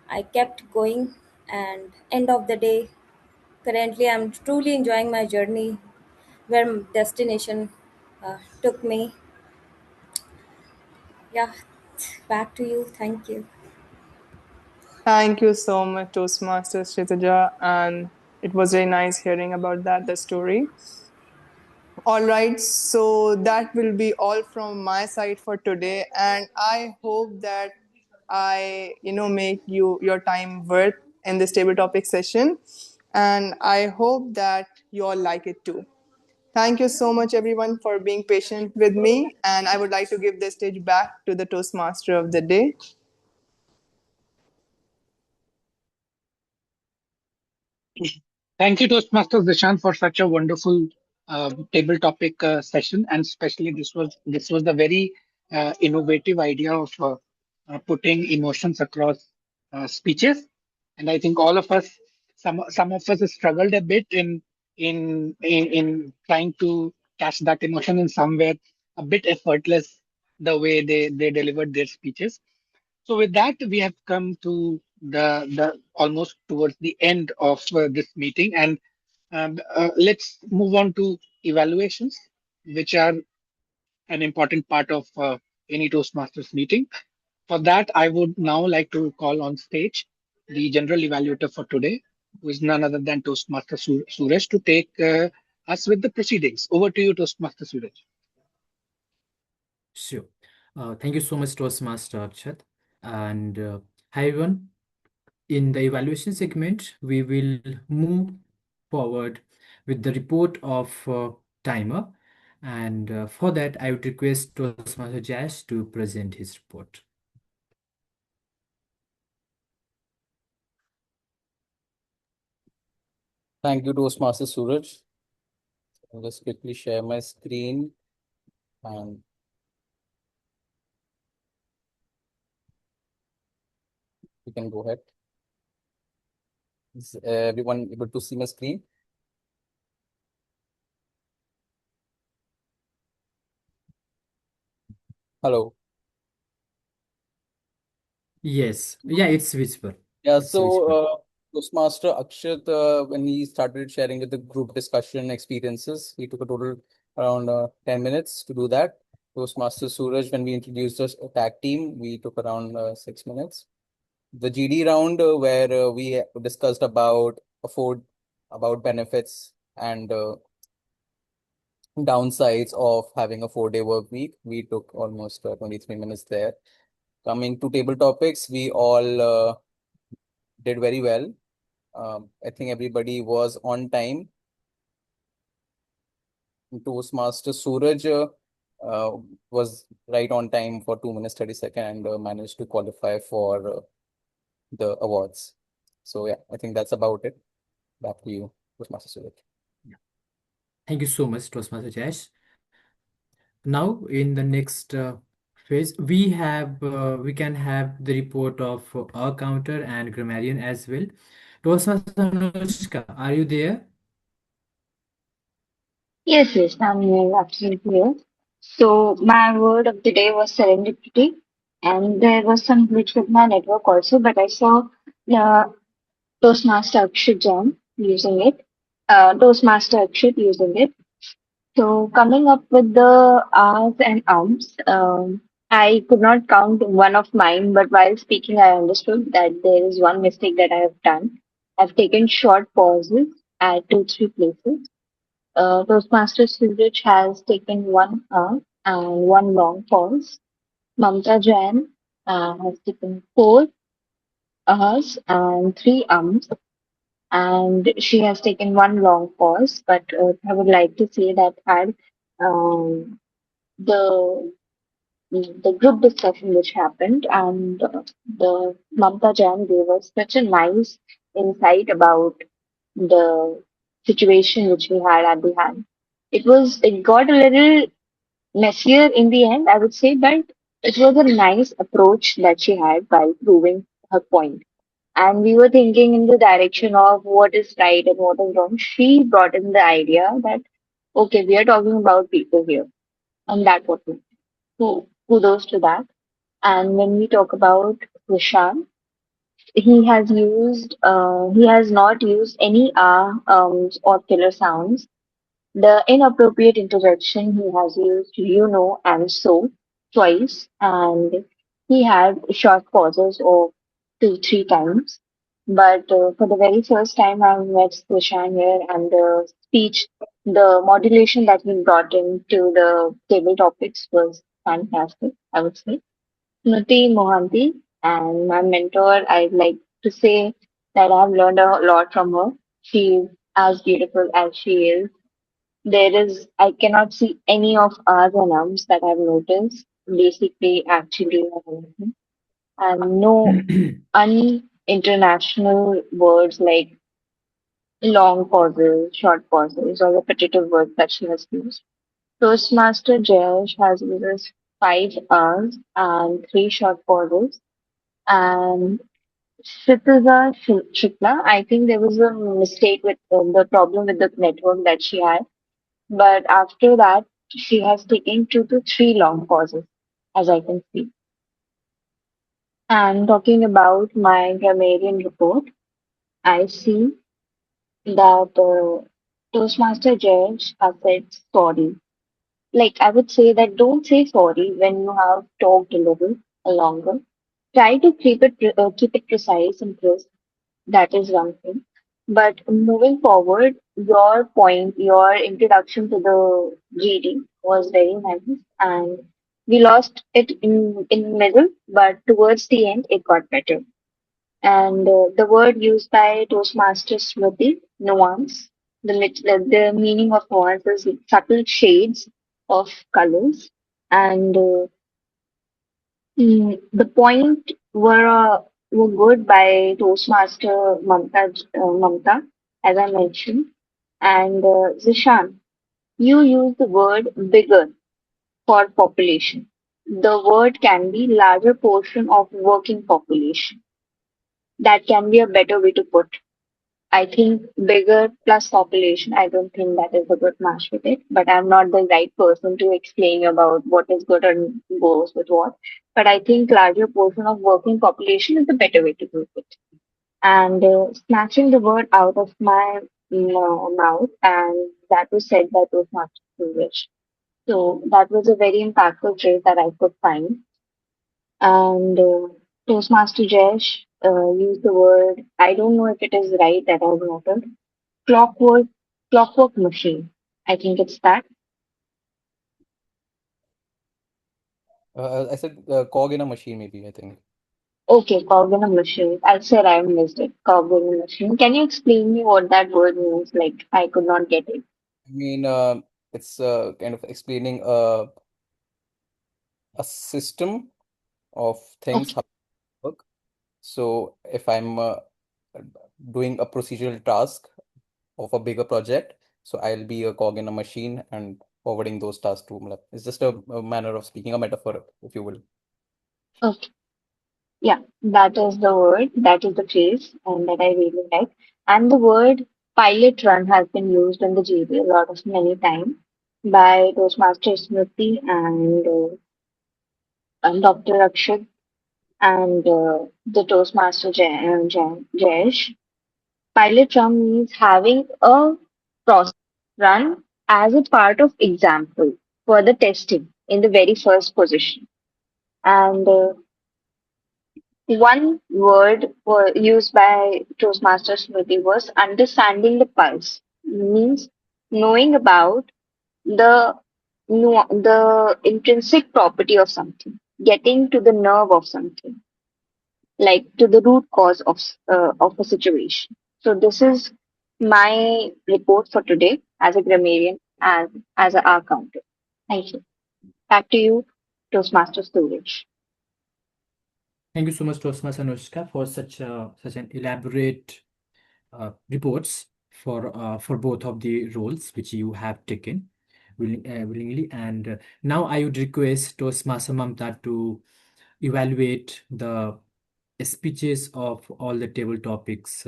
I kept going. And end of the day, currently I'm truly enjoying my journey, where destination took me. Yeah, back to you. Thank you. Thank you so much, Toastmaster Kshitija, and it was very nice hearing about the story. All right, so that will be all from my side for today, and I hope that make your time worth in this table topic session, and I hope that you all like it too. Thank you so much, everyone, for being patient with me, and I would like to give the stage back to the Toastmaster of the day. Thank you, Toastmasters Dishant, for such a wonderful table topic session, and especially this was the very innovative idea of putting emotions across speeches. And I think all of us, some of us, struggled a bit in trying to catch that emotion in somewhere a bit effortless the way they delivered their speeches. So with that, we have come to the almost towards the end of this meeting, and let's move on to evaluations, which are an important part of any Toastmasters meeting. For that, I would now like to call on stage the general evaluator for today, who is none other than Toastmaster Suresh, to take us with the proceedings. Over to you, Toastmaster Suresh. Sure. Thank you so much, Toastmaster Akshat. And hi, everyone. In the evaluation segment, we will move forward with the report of timer. And for that, I would request Toastmaster Jash to present his report. Thank you, Toastmaster Suraj. I'll just quickly share my screen and you can go ahead. Is everyone able to see my screen? Hello. Yes. Yeah, it's visible. Yeah, It's visible. Toastmaster Akshat, when he started sharing with the group discussion experiences, he took a total around 10 minutes to do that. Toastmaster Suraj, when we introduced us a tag team, we took around 6 minutes. The GD round, where we discussed about benefits and downsides of having a 4-day work week, we took almost 23 minutes there. Coming to table topics, we all did very well. I think everybody was on time. Toastmaster Suraj was right on time for 2 minutes 30 seconds and managed to qualify for the awards. So yeah, I think that's about it. Back to you, Toastmaster Suraj. Thank you so much, Toastmaster Jash. Now, in the next phase, we can have the report of our counter and grammarian as well. Toastmaster Anushka, are you there? Yes, I'm here, absolutely here. So my word of the day was serendipity, and there was some glitch with my network also, but I saw Toastmaster Akshat Jain using it, Toastmaster Akshat using it. So coming up with the ahs and ums, I could not count one of mine, but while speaking, I understood that there is one mistake that I have done. I've taken short pauses at two, three places. Toastmaster Suraj has taken one and one long pause. Mamta Jain has taken four ahs and three ums, and she has taken one long pause. But I would like to say that had um, the the group discussion which happened, and the Mamta Jain gave us such a nice insight about the situation which we had at the hand. It got a little messier in the end, I would say, but it was a nice approach that she had while proving her point. And we were thinking in the direction of what is right and what is wrong. She brought in the idea that, okay, we are talking about people here, and that what we kudos to that. And when we talk about Krishan, he has not used any or killer sounds. The inappropriate interjection he has used you know and so twice, and he had short pauses of two, three times. But for the very first time I met Krishan here, and the speech, the modulation that he brought into the table topics was fantastic, I would say. Smriti Mohanty, and my mentor, I'd like to say that I've learned a lot from her. She's as beautiful as she is. I cannot see any of our ums that I've noticed. Basically, actually, and no un-international words like long pauses, short pauses, or repetitive words that she has used. Toastmaster Jayesh has used 5 hours and three short pauses. And Shituza Shukla, I think there was a mistake with the problem with the network that she had. But after that, she has taken 2 to 3 long pauses, as I can see. And talking about my grammarian report, I see that Toastmaster Jayesh has said sorry. Like, I would say that don't say sorry when you have talked a little longer. Try to keep it precise and crisp. That is one thing. But moving forward, your point, your introduction to the GD was very nice, and we lost it in middle, but towards the end, it got better. And the word used by Toastmaster Smriti, nuance, the meaning of nuance is subtle shades of colors, and the point were good by Toastmaster Mamta, as I mentioned, and Zishan. You use the word bigger for population. The word can be larger portion of working population. That can be a better way to put. I think bigger plus population, I don't think that is a good match with it, but I'm not the right person to explain about what is good and goes with what. But I think larger portion of working population is the better way to do it. And snatching the word out of my mouth, and that was said by Toastmaster English. So that was a very impactful trait that I could find. And Toastmaster Jesh used the word, I don't know if it is right that I've noted, clockwork, clockwork machine. I think it's that. I said cog in a machine, maybe, I think. Okay, cog in a machine. I said I missed it. Cog in a machine. Can you explain me what that word means? Like, I could not get it. I mean, it's kind of explaining a system of things Okay. how they work. So if I'm doing a procedural task of a bigger project, so I'll be a cog in a machine and forwarding those tasks to matlab, it's just a manner of speaking, a metaphor, if you will. Okay. Yeah, that is the word, that is the phrase, and that I really like. And the word pilot run has been used in the GB a lot of many times by Toastmaster Smriti and Dr. Akshat and the Toastmaster Jayesh. Pilot run means having a process run as a part of example for the testing in the very first position. And one word used by Toastmaster Smriti was understanding the pulse, means knowing about the the intrinsic property of something, getting to the nerve of something, like to the root cause of a situation. So this is my report for today as a grammarian and as an R counter. Thank you. Back to you, Toastmaster Storage. Thank you so much, Toastmaster Anushka, for such an elaborate reports for both of the roles which you have taken willingly. And now I would request Toastmaster Mamta to evaluate the speeches of all the table topics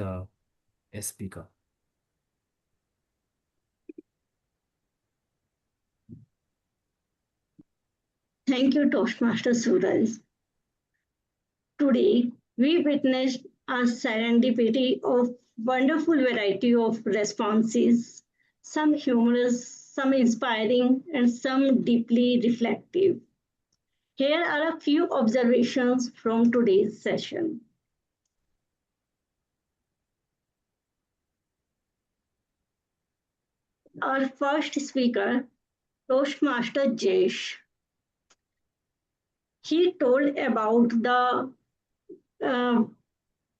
speaker. Thank you, Toastmaster Suraj. Today, we witnessed a serendipity of wonderful variety of responses, some humorous, some inspiring, and some deeply reflective. Here are a few observations from today's session. Our first speaker, Toastmaster Jesh, he told about the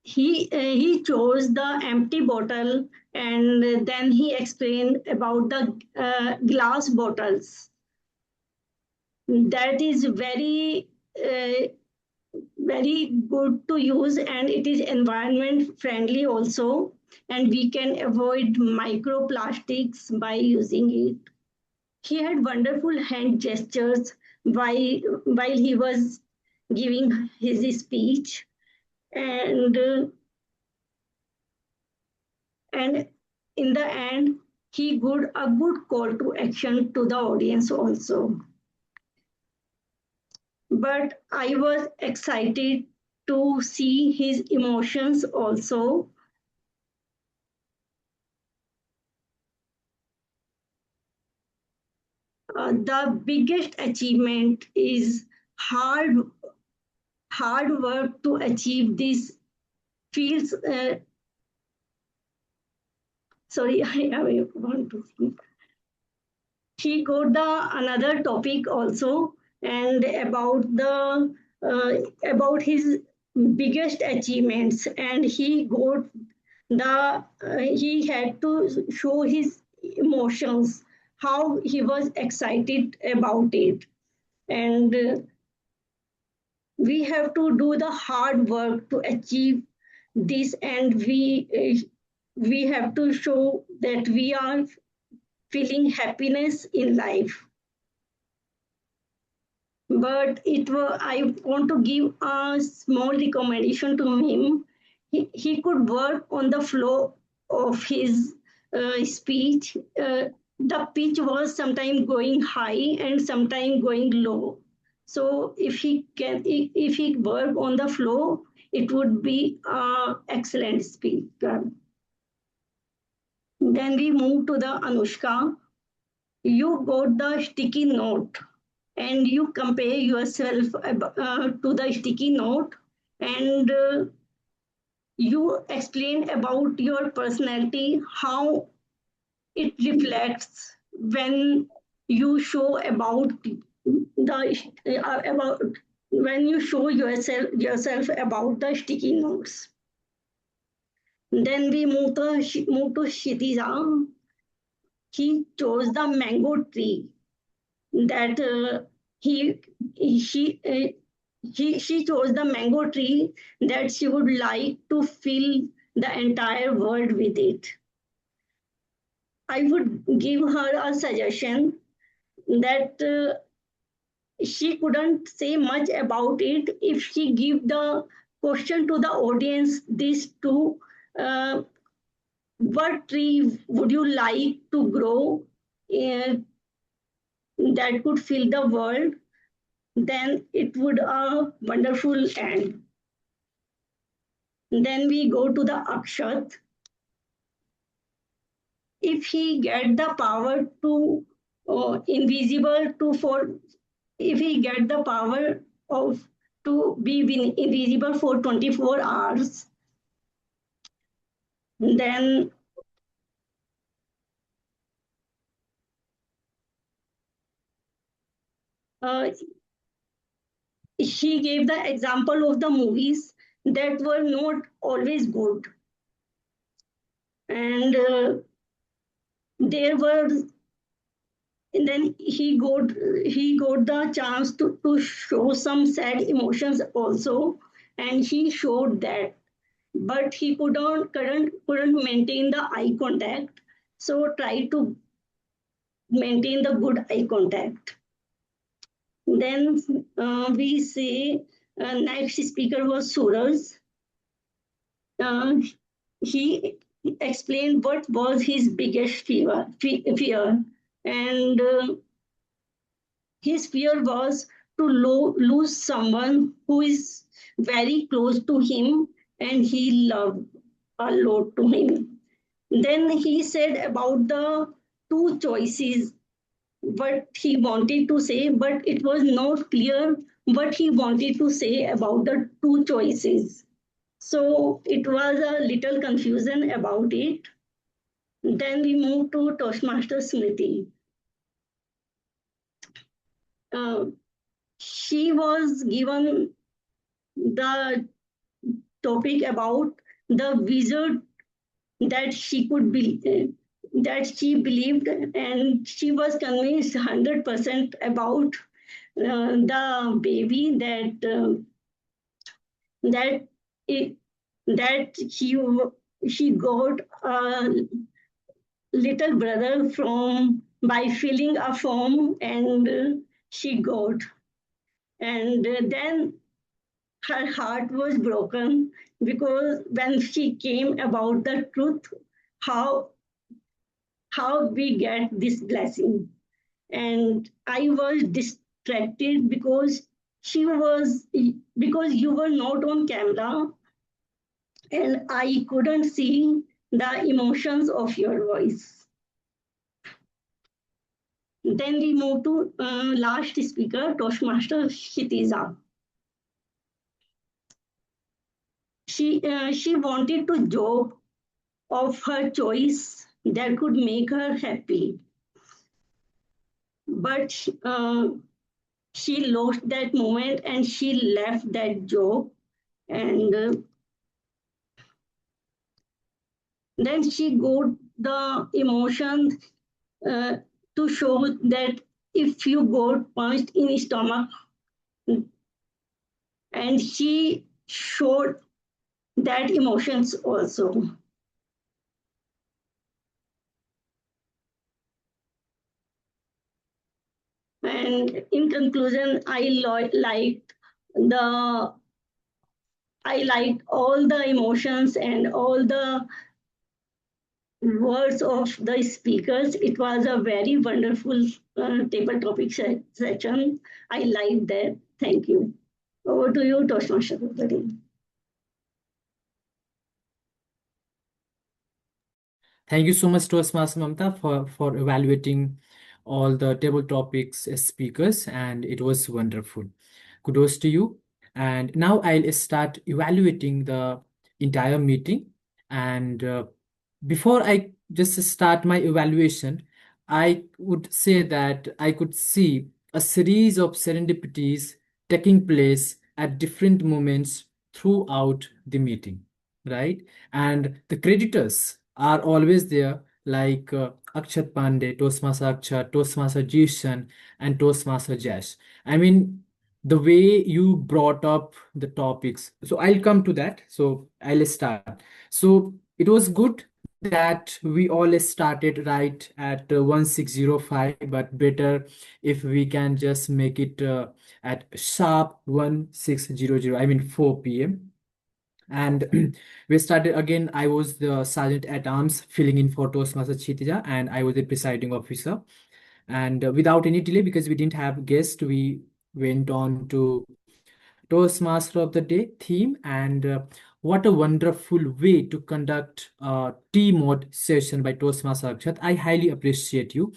he chose the empty bottle, and then he explained about the glass bottles. That is very good to use, and it is environment friendly also, and we can avoid microplastics by using it. He had wonderful hand gestures while he was giving his speech, and in the end he got a good call to action to the audience also. But I was excited to see his emotions also. The biggest achievement is hard work to achieve this feels sorry I want to speak. He got the another topic also, and about his biggest achievements, and he got he had to show his emotions, how he was excited about it, and we have to do the hard work to achieve this, and we have to show that we are feeling happiness in life. But I want to give a small recommendation to him. He could work on the flow of his speech. The pitch was sometimes going high and sometimes going low. So if he work on the flow, it would be an excellent speaker. Then we move to the Anushka. You got the sticky note and you compare yourself to the sticky note, and you explain about your personality, how it reflects when you show about about when you show yourself about the sticky notes. Then we move to Kshitija. He chose the mango tree that she chose the mango tree that she would like to fill the entire world with it. I would give her a suggestion that she couldn't say much about it if she give the question to the audience this too. What tree would you like to grow that could fill the world? Then it would a wonderful end. Then we go to the Akshat. If he get the power to if he get the power of to be invisible for 24 hours, then she gave the example of the movies that were not always good, and there were, and then he got the chance to show some sad emotions also, and he showed that, but he couldn't maintain the eye contact, so try to maintain the good eye contact. Then we say next speaker was Suraj. He explained what was his biggest fear, and his fear was to lose someone who is very close to him and he loved a lot to him. Then he said about the two choices what he wanted to say, but it was not clear what he wanted to say about the two choices. So it was a little confusion about it. Then we move to Toastmaster Smriti. She was given the topic about the wizard that she could be, that she believed, and she was convinced 100% about the baby that she got a little brother from by filling a form, and she got, and then her heart was broken because when she came about the truth, how we get this blessing, and I was distracted because you were not on camera, and I couldn't see the emotions of your voice. Then we move to last speaker, Toastmaster Kshitija. She wanted to job of her choice that could make her happy, but she lost that moment and she left that job, and then she got the emotion to show that if you got punched in the stomach, and she showed that emotions also. And in conclusion, I liked all the emotions and all the words of the speakers. It was a very wonderful table topic session. I liked that. Thank you. Over to you, Toastmaster of the day. Thank you so much, Toastmaster Mamta, for evaluating all the table topics as speakers, and it was wonderful. Kudos to you. And now I'll start evaluating the entire meeting. And before I just start my evaluation, I would say that I could see a series of serendipities taking place at different moments throughout the meeting, right? And the creditors are always there, like Akshat Pandey, Toastmaster Akshat, Toastmaster Jishan, and Toastmaster Jash. I mean, the way you brought up the topics. So I'll come to that. So I'll start. So it was good that we all started right at 1605, but better if we can just make it at sharp 1600, I mean 4 p.m. And we started again. I was the sergeant at arms filling in for Toastmaster Chitija, and I was the presiding officer. And without any delay, because we didn't have guests, we went on to Toastmaster of the Day theme. And what a wonderful way to conduct a T-mode session by Toastmaster Akshat. I highly appreciate you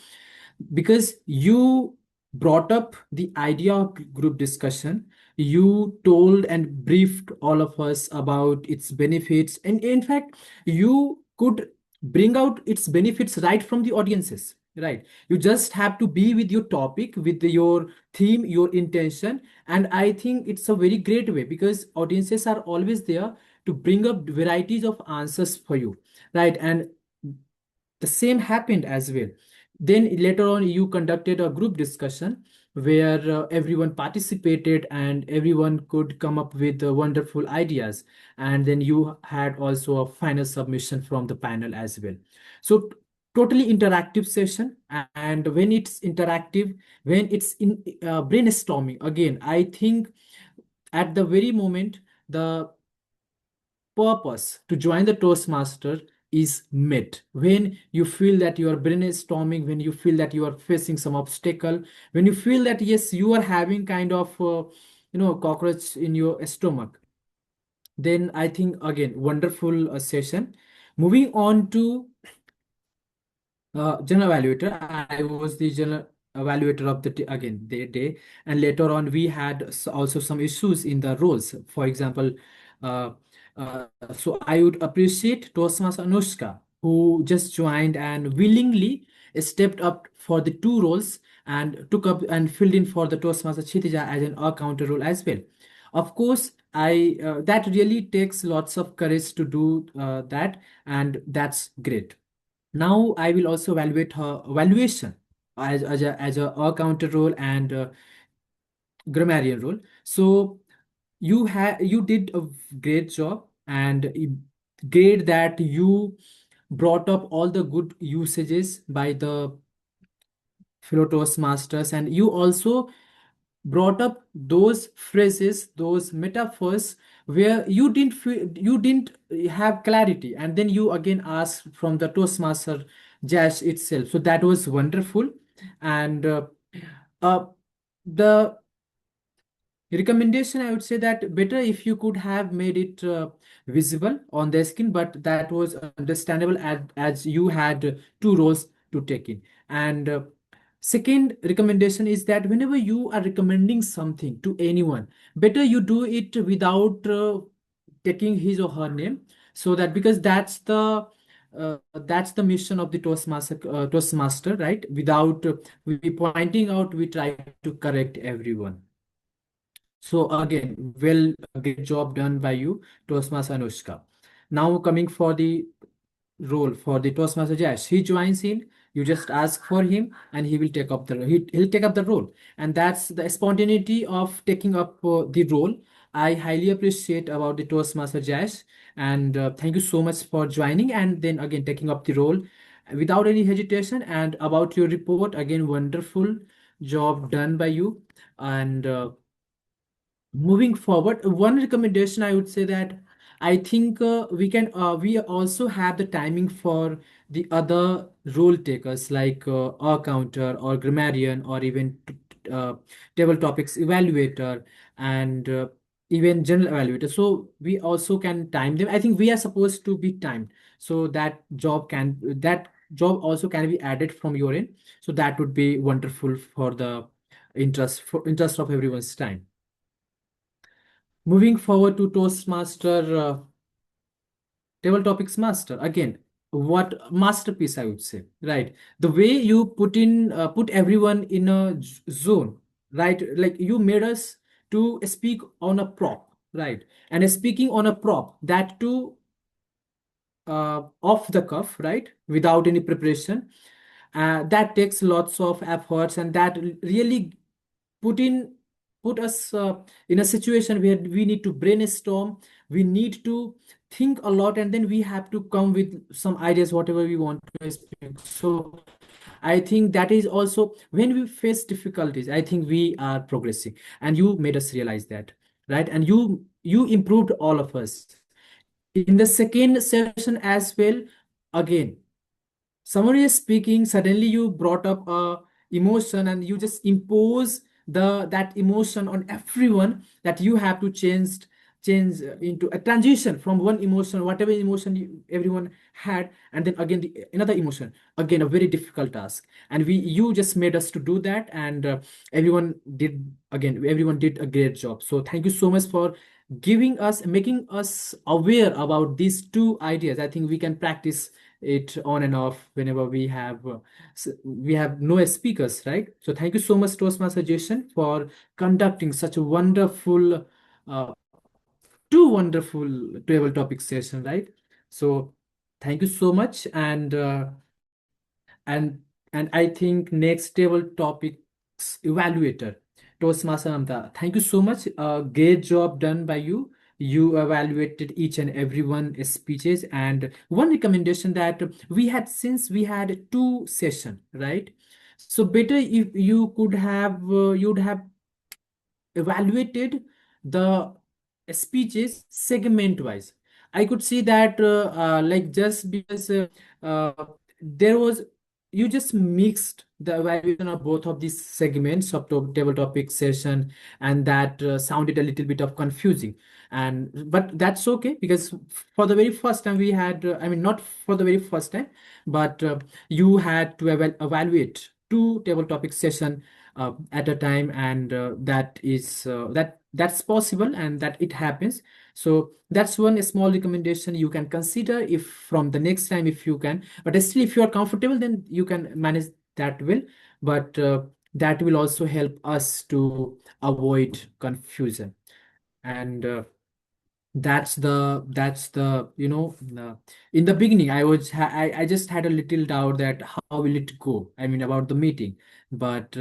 because you brought up the idea of group discussion. You told and briefed all of us about its benefits, and in fact you could bring out its benefits right from the audiences, right? You just have to be with your topic, with your theme, your intention. And I think it's a very great way, because audiences are always there to bring up varieties of answers for you, right? And the same happened as well. Then later on, you conducted a group discussion where everyone participated and everyone could come up with wonderful ideas. And then you had also a final submission from the panel as well. So totally interactive session. And when it's interactive, when it's in brainstorming, again, I think at the very moment, the purpose to join the Toastmaster is met. When you feel that you are brainstorming, when you feel that you are facing some obstacle, when you feel that yes, you are having kind of cockroach in your stomach, then I think again wonderful session. Moving on to general evaluator. I was the general evaluator of the day, and later on we had also some issues in the roles. For example, uh, so I would appreciate Toastmaster Anushka, who just joined and willingly stepped up for the two roles and took up and filled in for the Toastmaster Chitija as an counter role as well. Of course, I that really takes lots of courage to do that, and that's great. Now I will also evaluate her evaluation as a counter role and grammarian role. So you did a great job, and great that you brought up all the good usages by the fellow Toastmasters, and you also brought up those phrases, those metaphors where you didn't have clarity, and then you again asked from the Toastmaster Jash itself. So that was wonderful. And uh, the recommendation, I would say that better if you could have made it visible on the screen, but that was understandable as you had two roles to take in. And second recommendation is that whenever you are recommending something to anyone, better you do it without taking his or her name, so that because that's the mission of the Toastmaster, right? Without we pointing out, we try to correct everyone. So again, well, a great job done by you, Toastmaster Anushka. Now coming for the role for the Toastmaster Jash. He joins in, you just ask for him and he will take up he'll take up the role. And that's the spontaneity of taking up the role. I highly appreciate about the Toastmaster Jash. And thank you so much for joining and then again taking up the role without any hesitation. And about your report, again, wonderful. job done by you. And moving forward, one recommendation I would say that I think we also have the timing for the other role takers like accountant or grammarian or even table topics evaluator and even general evaluator. So we also can time them. I think we are supposed to be timed, so that job also can be added from your end. So that would be wonderful for the interest of everyone's time. Moving forward to Toastmaster Table Topics Master. Again, what masterpiece I would say, right? The way you put everyone in a zone, right? Like you made us to speak on a prop, right? And speaking on a prop, that too off the cuff, right? Without any preparation. That takes lots of efforts, and that really put in put us in a situation where we need to brainstorm, we need to think a lot, and then we have to come with some ideas whatever we want to speak. So I think that is also when we face difficulties, I think we are progressing, and you made us realize that, right? And you improved all of us in the second session as well. Again, somebody is speaking, suddenly you brought up a emotion and you just impose that emotion on everyone, that you have to change into a transition from one emotion, whatever emotion everyone had, and then again another emotion, again a very difficult task. And you just made us to do that, and everyone did a great job. So thank you so much for making us aware about these two ideas. I think we can practice it on and off whenever we have no speakers, right? So thank you so much, Toastmaster Jason, for conducting such a wonderful two wonderful table topic session, right? So thank you so much. And I think next table topics evaluator, Toastmaster Namta, thank you so much. Great job done by you. You evaluated each and everyone's speeches. And one recommendation that since we had two sessions, right? So better if you'd have evaluated the speeches segment wise. I could see that like just because there was you just mixed the evaluation of both of these segments of table topic session, and that sounded a little bit of confusing. And but that's okay, because for the very first time we had I mean, not for the very first time, but you had to evaluate two table topic session at a time, and that's possible, and that it happens. So that's one small recommendation you can consider if from the next time, if you can. But still, if you are comfortable, then you can manage that well. But that will also help us to avoid confusion. And that's the in the beginning I just had a little doubt that how will it go, I mean, about the meeting. But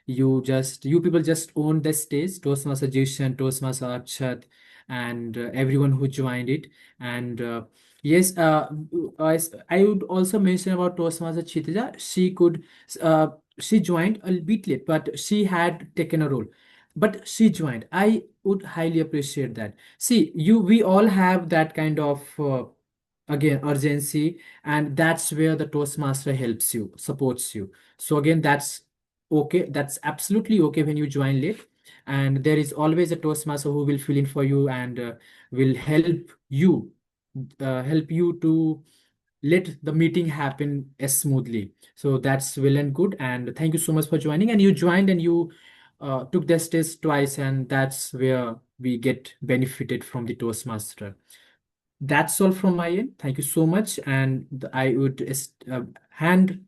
you people just owned the stage, Toastmaster Jason, Toastmaster Akshat, and everyone who joined it. And yes, I would also mention about Toastmaster Chitija. She joined a bit late, but she had taken a role, but she joined. I would highly appreciate that. See, we all have that kind of again urgency, and that's where the Toastmaster helps you, supports you. So again, that's okay. That's absolutely okay when you join late, and there is always a Toastmaster who will fill in for you and will help you to let the meeting happen smoothly. So that's well and good. And thank you so much for joining. And you joined and you took this test twice, and that's where we get benefited from the Toastmaster. That's all from my end. Thank you so much. And I would hand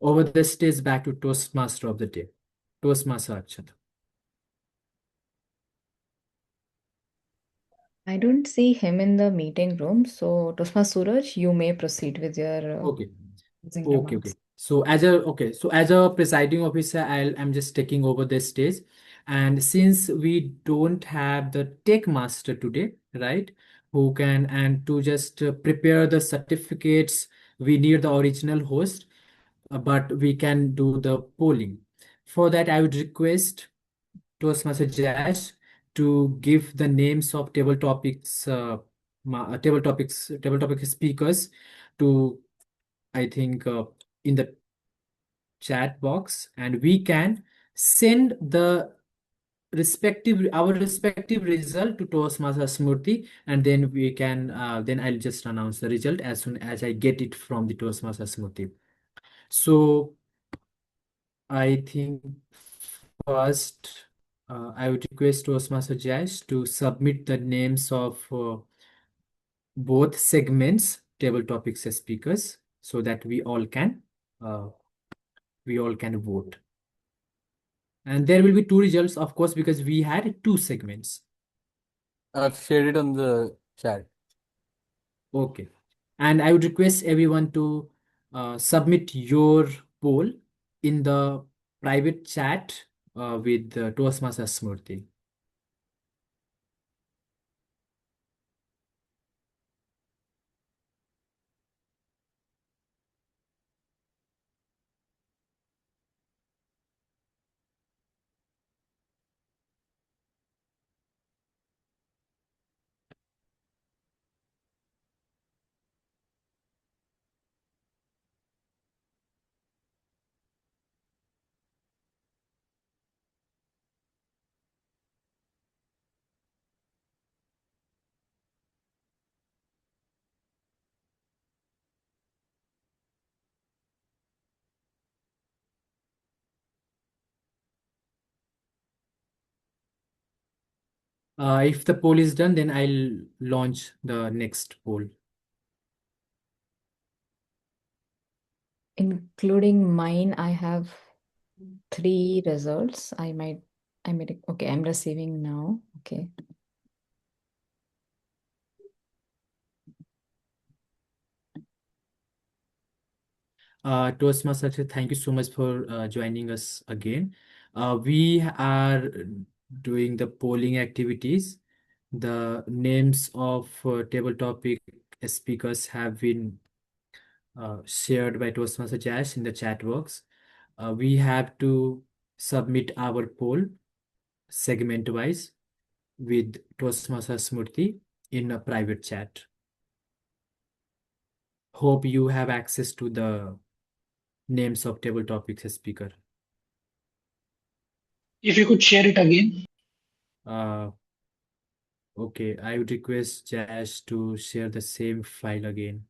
over the stage back to Toastmaster of the day, Toastmaster Akshat. I don't see him in the meeting room, so Toastmaster Suraj, you may proceed with your Okay. closing Okay. remarks. So as a presiding officer, I'm just taking over the stage. And since we don't have the tech master today, right, who can and to just prepare the certificates, we need the original host, but we can do the polling. For that, I would request Toastmaster Jash to give the names of table topics, table topic speakers to, I think, in the chat box, and we can send our respective result to Toastmaster Smurti, and then we can then I'll just announce the result as soon as I get it from the Toastmaster Smurti. So I think first I would request Toastmaster Jash to submit the names of both segments table topics as speakers so that we all can vote. And there will be two results, of course, because we had two segments. I've shared it on the chat. Okay. And I would request everyone to submit your poll in the private chat with Toastmaster Smurti. If the poll is done, then I'll launch the next poll. Including mine, I have 3 results. Okay, I'm receiving now. Okay. Toastmaster, thank you so much for joining us again. We are doing the polling activities. The names of table topic speakers have been shared by Toastmaster Jash in the chat box. We have to submit our poll segment wise with Toastmaster Smurti in a private chat. Hope you have access to the names of table topics speaker. If you could share it again. Okay, I would request Jash to share the same file again.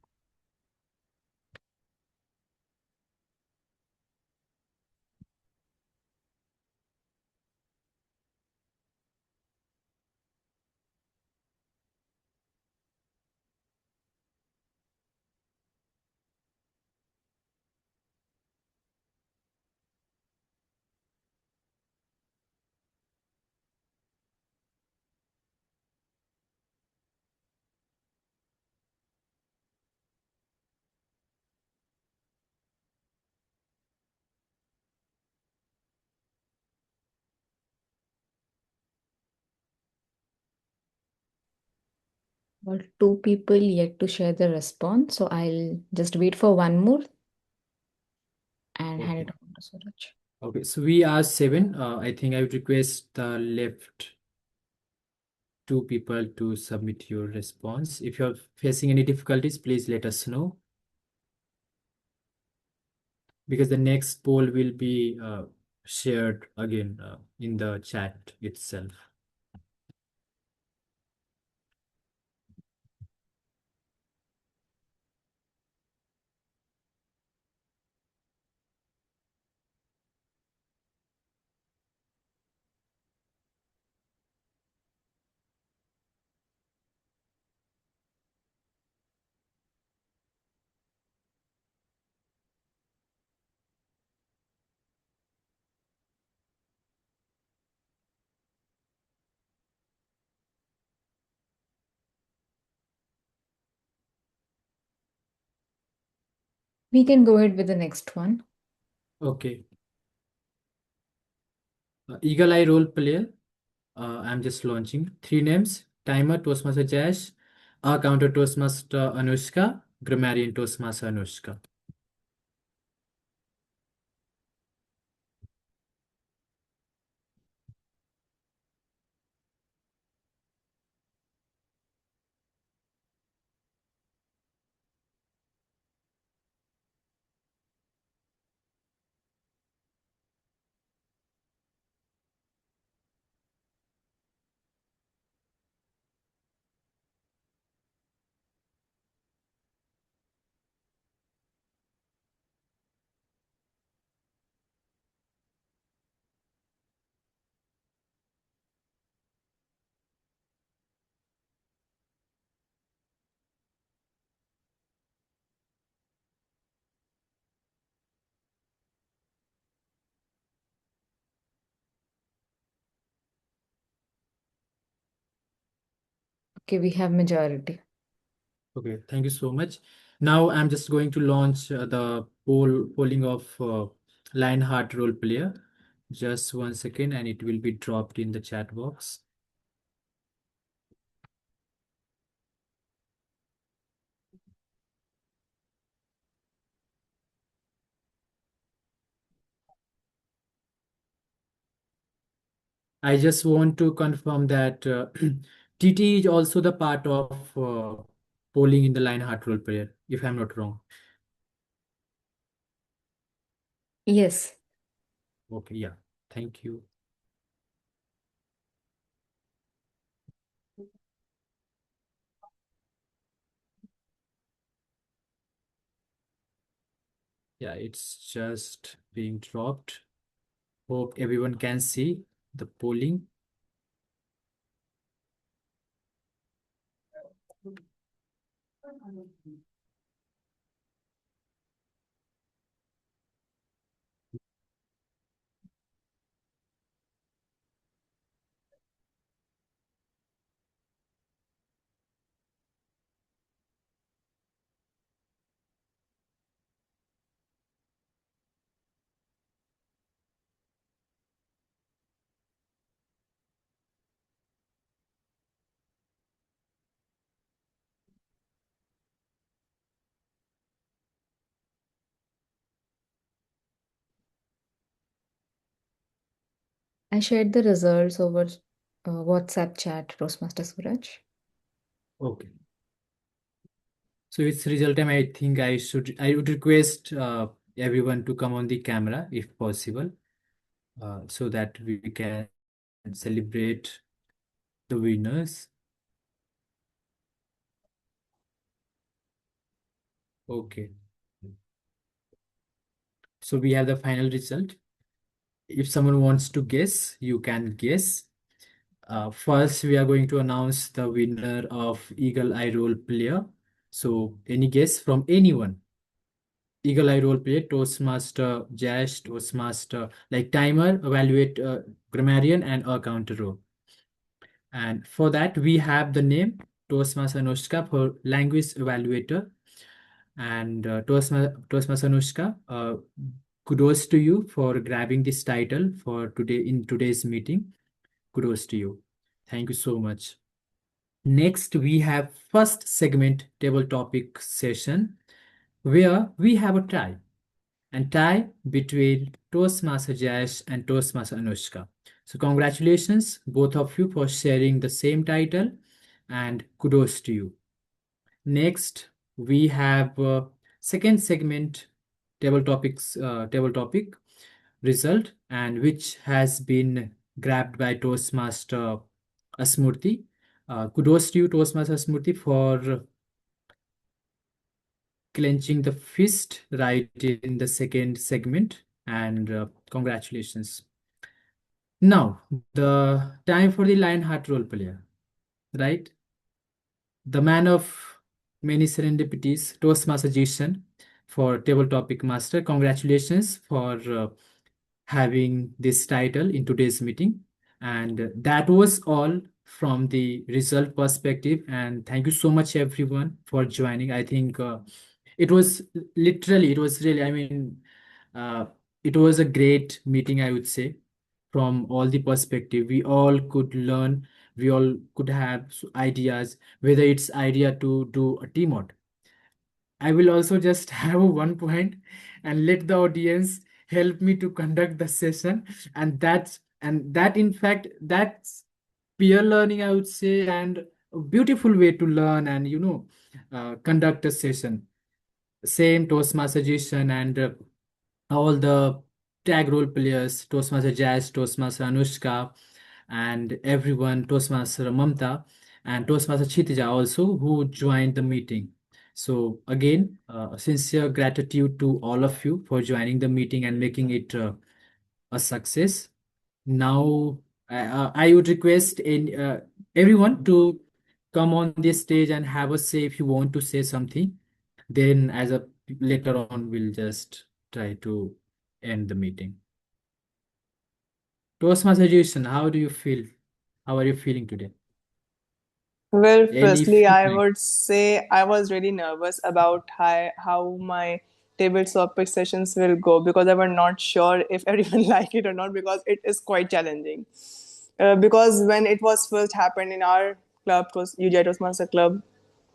Well, 2 people yet to share the response, so I'll just wait for one more and hand it over to Suraj. Okay, so we are 7. I think I would request the left 2 people to submit your response. If you're facing any difficulties, please let us know. Because the next poll will be shared again in the chat itself. We can go ahead with the next one. Okay. Eagle Eye role player. I'm just launching 3 names: Timer Toastmaster Jash, Counter Toastmaster Anushka, Grammarian Toastmaster Anushka. Okay, we have majority. Okay, thank you so much. Now I'm just going to launch the polling of Lionheart role player. Just 1 second, and it will be dropped in the chat box. I just want to confirm that TT is also the part of polling in the Lionheart role player, if I'm not wrong. Yes. Okay, yeah, thank you. Yeah, it's just being dropped. Hope everyone can see the polling. I shared the results over WhatsApp chat, Toastmaster Suraj. Okay. So it's result time. I think I would request everyone to come on the camera if possible, so that we can celebrate the winners. Okay. So we have the final result. If someone wants to guess, you can guess. First, we are going to announce the winner of Eagle Eye Role Player. So any guess from anyone? Eagle Eye Role Player, Toastmaster, Jash, Toastmaster, like timer, evaluate, grammarian, and a counter row. And for that, we have the name Toastmaster Anushka for language evaluator. And Toastmaster Anushka, kudos to you for grabbing this title for today in today's meeting. Kudos to you. Thank you so much. Next, we have first segment table topic session, where we have a tie between Toastmaster Jash and Toastmaster Anushka. So congratulations, both of you, for sharing the same title, and kudos to you. Next, we have second segment table topic result, and which has been grabbed by Toastmaster Asmurti. Kudos to you, Toastmaster Asmurti, for clenching the fist right in the second segment, and congratulations. Now, the time for the Lionheart role player, right? The man of many serendipities, Toastmaster Jason, for Table Topic Master. Congratulations for having this title in today's meeting. And that was all from the result perspective. And thank you so much, everyone, for joining. I think it was really, I mean, it was a great meeting, I would say, from all the perspective. We all could learn, we all could have ideas, whether it's idea to do a team out. I will also just have one point and let the audience help me to conduct the session. And that in fact, that's peer learning, I would say, and a beautiful way to learn and conduct a session. Same Toastmaster session, and all the tag role players, Toastmaster Jazz, Toastmaster Anushka, and everyone, Toastmaster Mamta, and Toastmaster Chitija also, who joined the meeting. So again, sincere gratitude to all of you for joining the meeting and making it a success. Now, I would request everyone to come on this stage and have a say if you want to say something. Then, later on, we'll just try to end the meeting. Toastmaster Jason, how do you feel? How are you feeling today? Well, Any firstly, I feedback? would say I was really nervous about how my table topic sessions will go because I was not sure if everyone like it or not because it is quite challenging. Because when it was first happened in our club, it was UJ Toastmaster Club,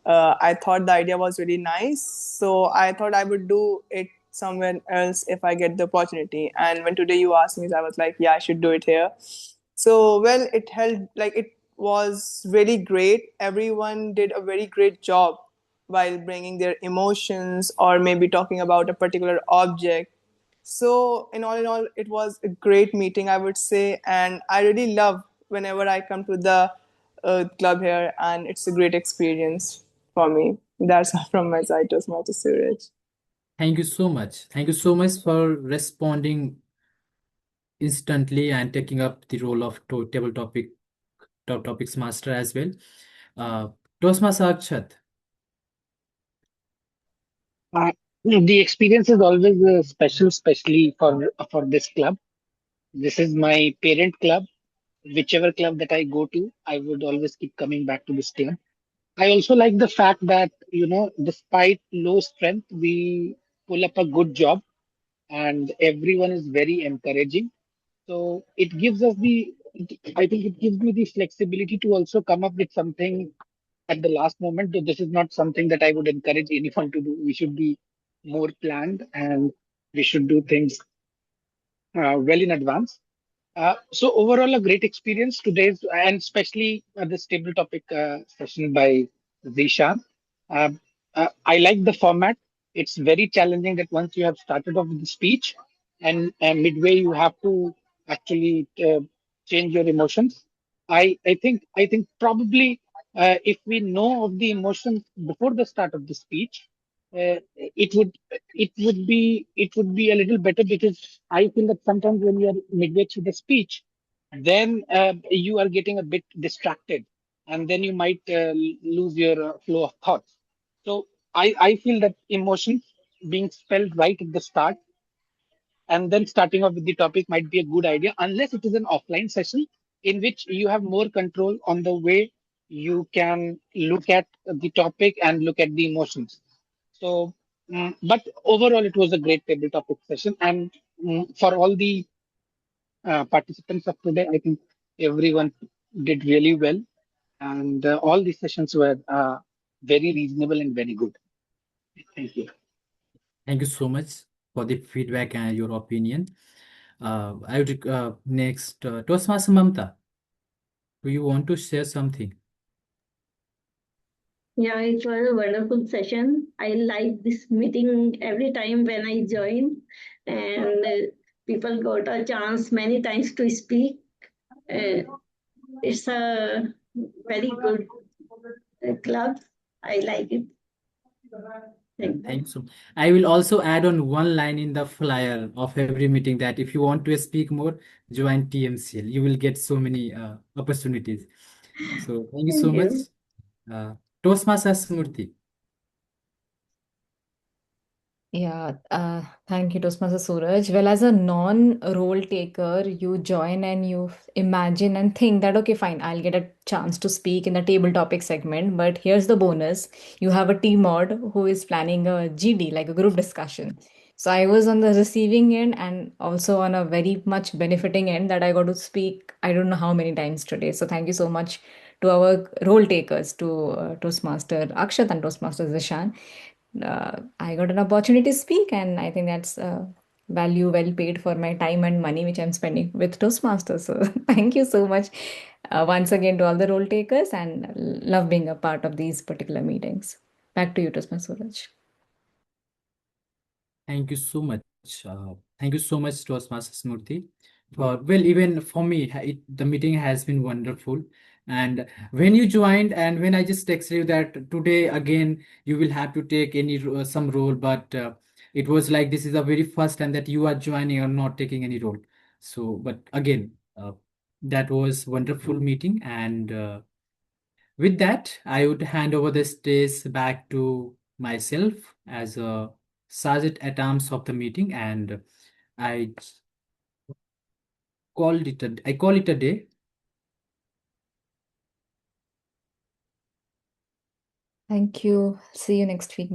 I thought the idea was really nice. So I thought I would do it somewhere else if I get the opportunity. And when today you asked me, I was like, yeah, I should do it here. So, well, it held like it was really great. Everyone did a very great job while bringing their emotions or maybe talking about a particular object. So, in all, it was a great meeting, I would say. And I really love whenever I come to the club here, and it's a great experience for me. That's all from my side, Toastmaster Suraj. Thank you so much. Thank you so much for responding instantly and taking up the role of table topics master as well. Uh, Toastmaster Akshat. Uh, the experience is always special, especially for this club. This is my parent club. Whichever club that I go to, I would always keep coming back to this club. I also like the fact that, despite low strength, we pull up a good job and everyone is very encouraging. So it gives us I think it gives me the flexibility to also come up with something at the last moment. Though this is not something that I would encourage anyone to do. We should be more planned and we should do things well in advance. So overall, a great experience today's, and especially this table topic session by Zishan. Uh, I like the format. It's very challenging that once you have started off with the speech, and midway you have to actually change your emotions. I think probably if we know of the emotions before the start of the speech, it would it would be a little better because I feel that sometimes when you are midway through the speech, then you are getting a bit distracted, and then you might lose your flow of thoughts. So I feel that emotions being spelled right at the start and then starting off with the topic might be a good idea unless it is an offline session in which you have more control on the way you can look at the topic and look at the emotions. So, but overall, it was a great table topic session. And for all the participants of today, I think everyone did really well. And all the sessions were very reasonable and very good. Thank you. Thank you so much for the feedback and your opinion. I would next Toastmaster Mamta. Do you want to share something? Yeah, it was a wonderful session. I like this meeting every time when I join, and people got a chance many times to speak. It's a very good club. I like it. Thank Thank you. you so much. I will also add on one line in the flyer of every meeting that if you want to speak more, join TMCL. You will get so many opportunities. So thank you so Thank much. you. Toastmaster Smurti. Yeah, thank you, Toastmaster Suraj. Well, as a non-role taker, you join and you imagine and think that, okay, fine, I'll get a chance to speak in the table topic segment. But here's the bonus. You have a team mod who is planning a GD, like a group discussion. So I was on the receiving end and also on a very much benefiting end that I got to speak, I don't know how many times today. So thank you so much to our role takers, to Toastmaster Akshat and Toastmaster Zishan. I got an opportunity to speak, and I think that's value well paid for my time and money which I'm spending with Toastmasters. So thank you so much once again to all the role takers, and love being a part of these particular meetings. Back to you, Toastmaster Suraj. Thank you so much. Thank you so much, Toastmaster Smurti. Well, even for me, the meeting has been wonderful. And when you joined, and when I just texted you that today again you will have to take some role, but it was like this is the very first time that you are joining or not taking any role. So, but again, that was wonderful meeting, and with that, I would hand over the stage back to myself as a sergeant at arms of the meeting, and I I call it a day. Thank you. See you next week.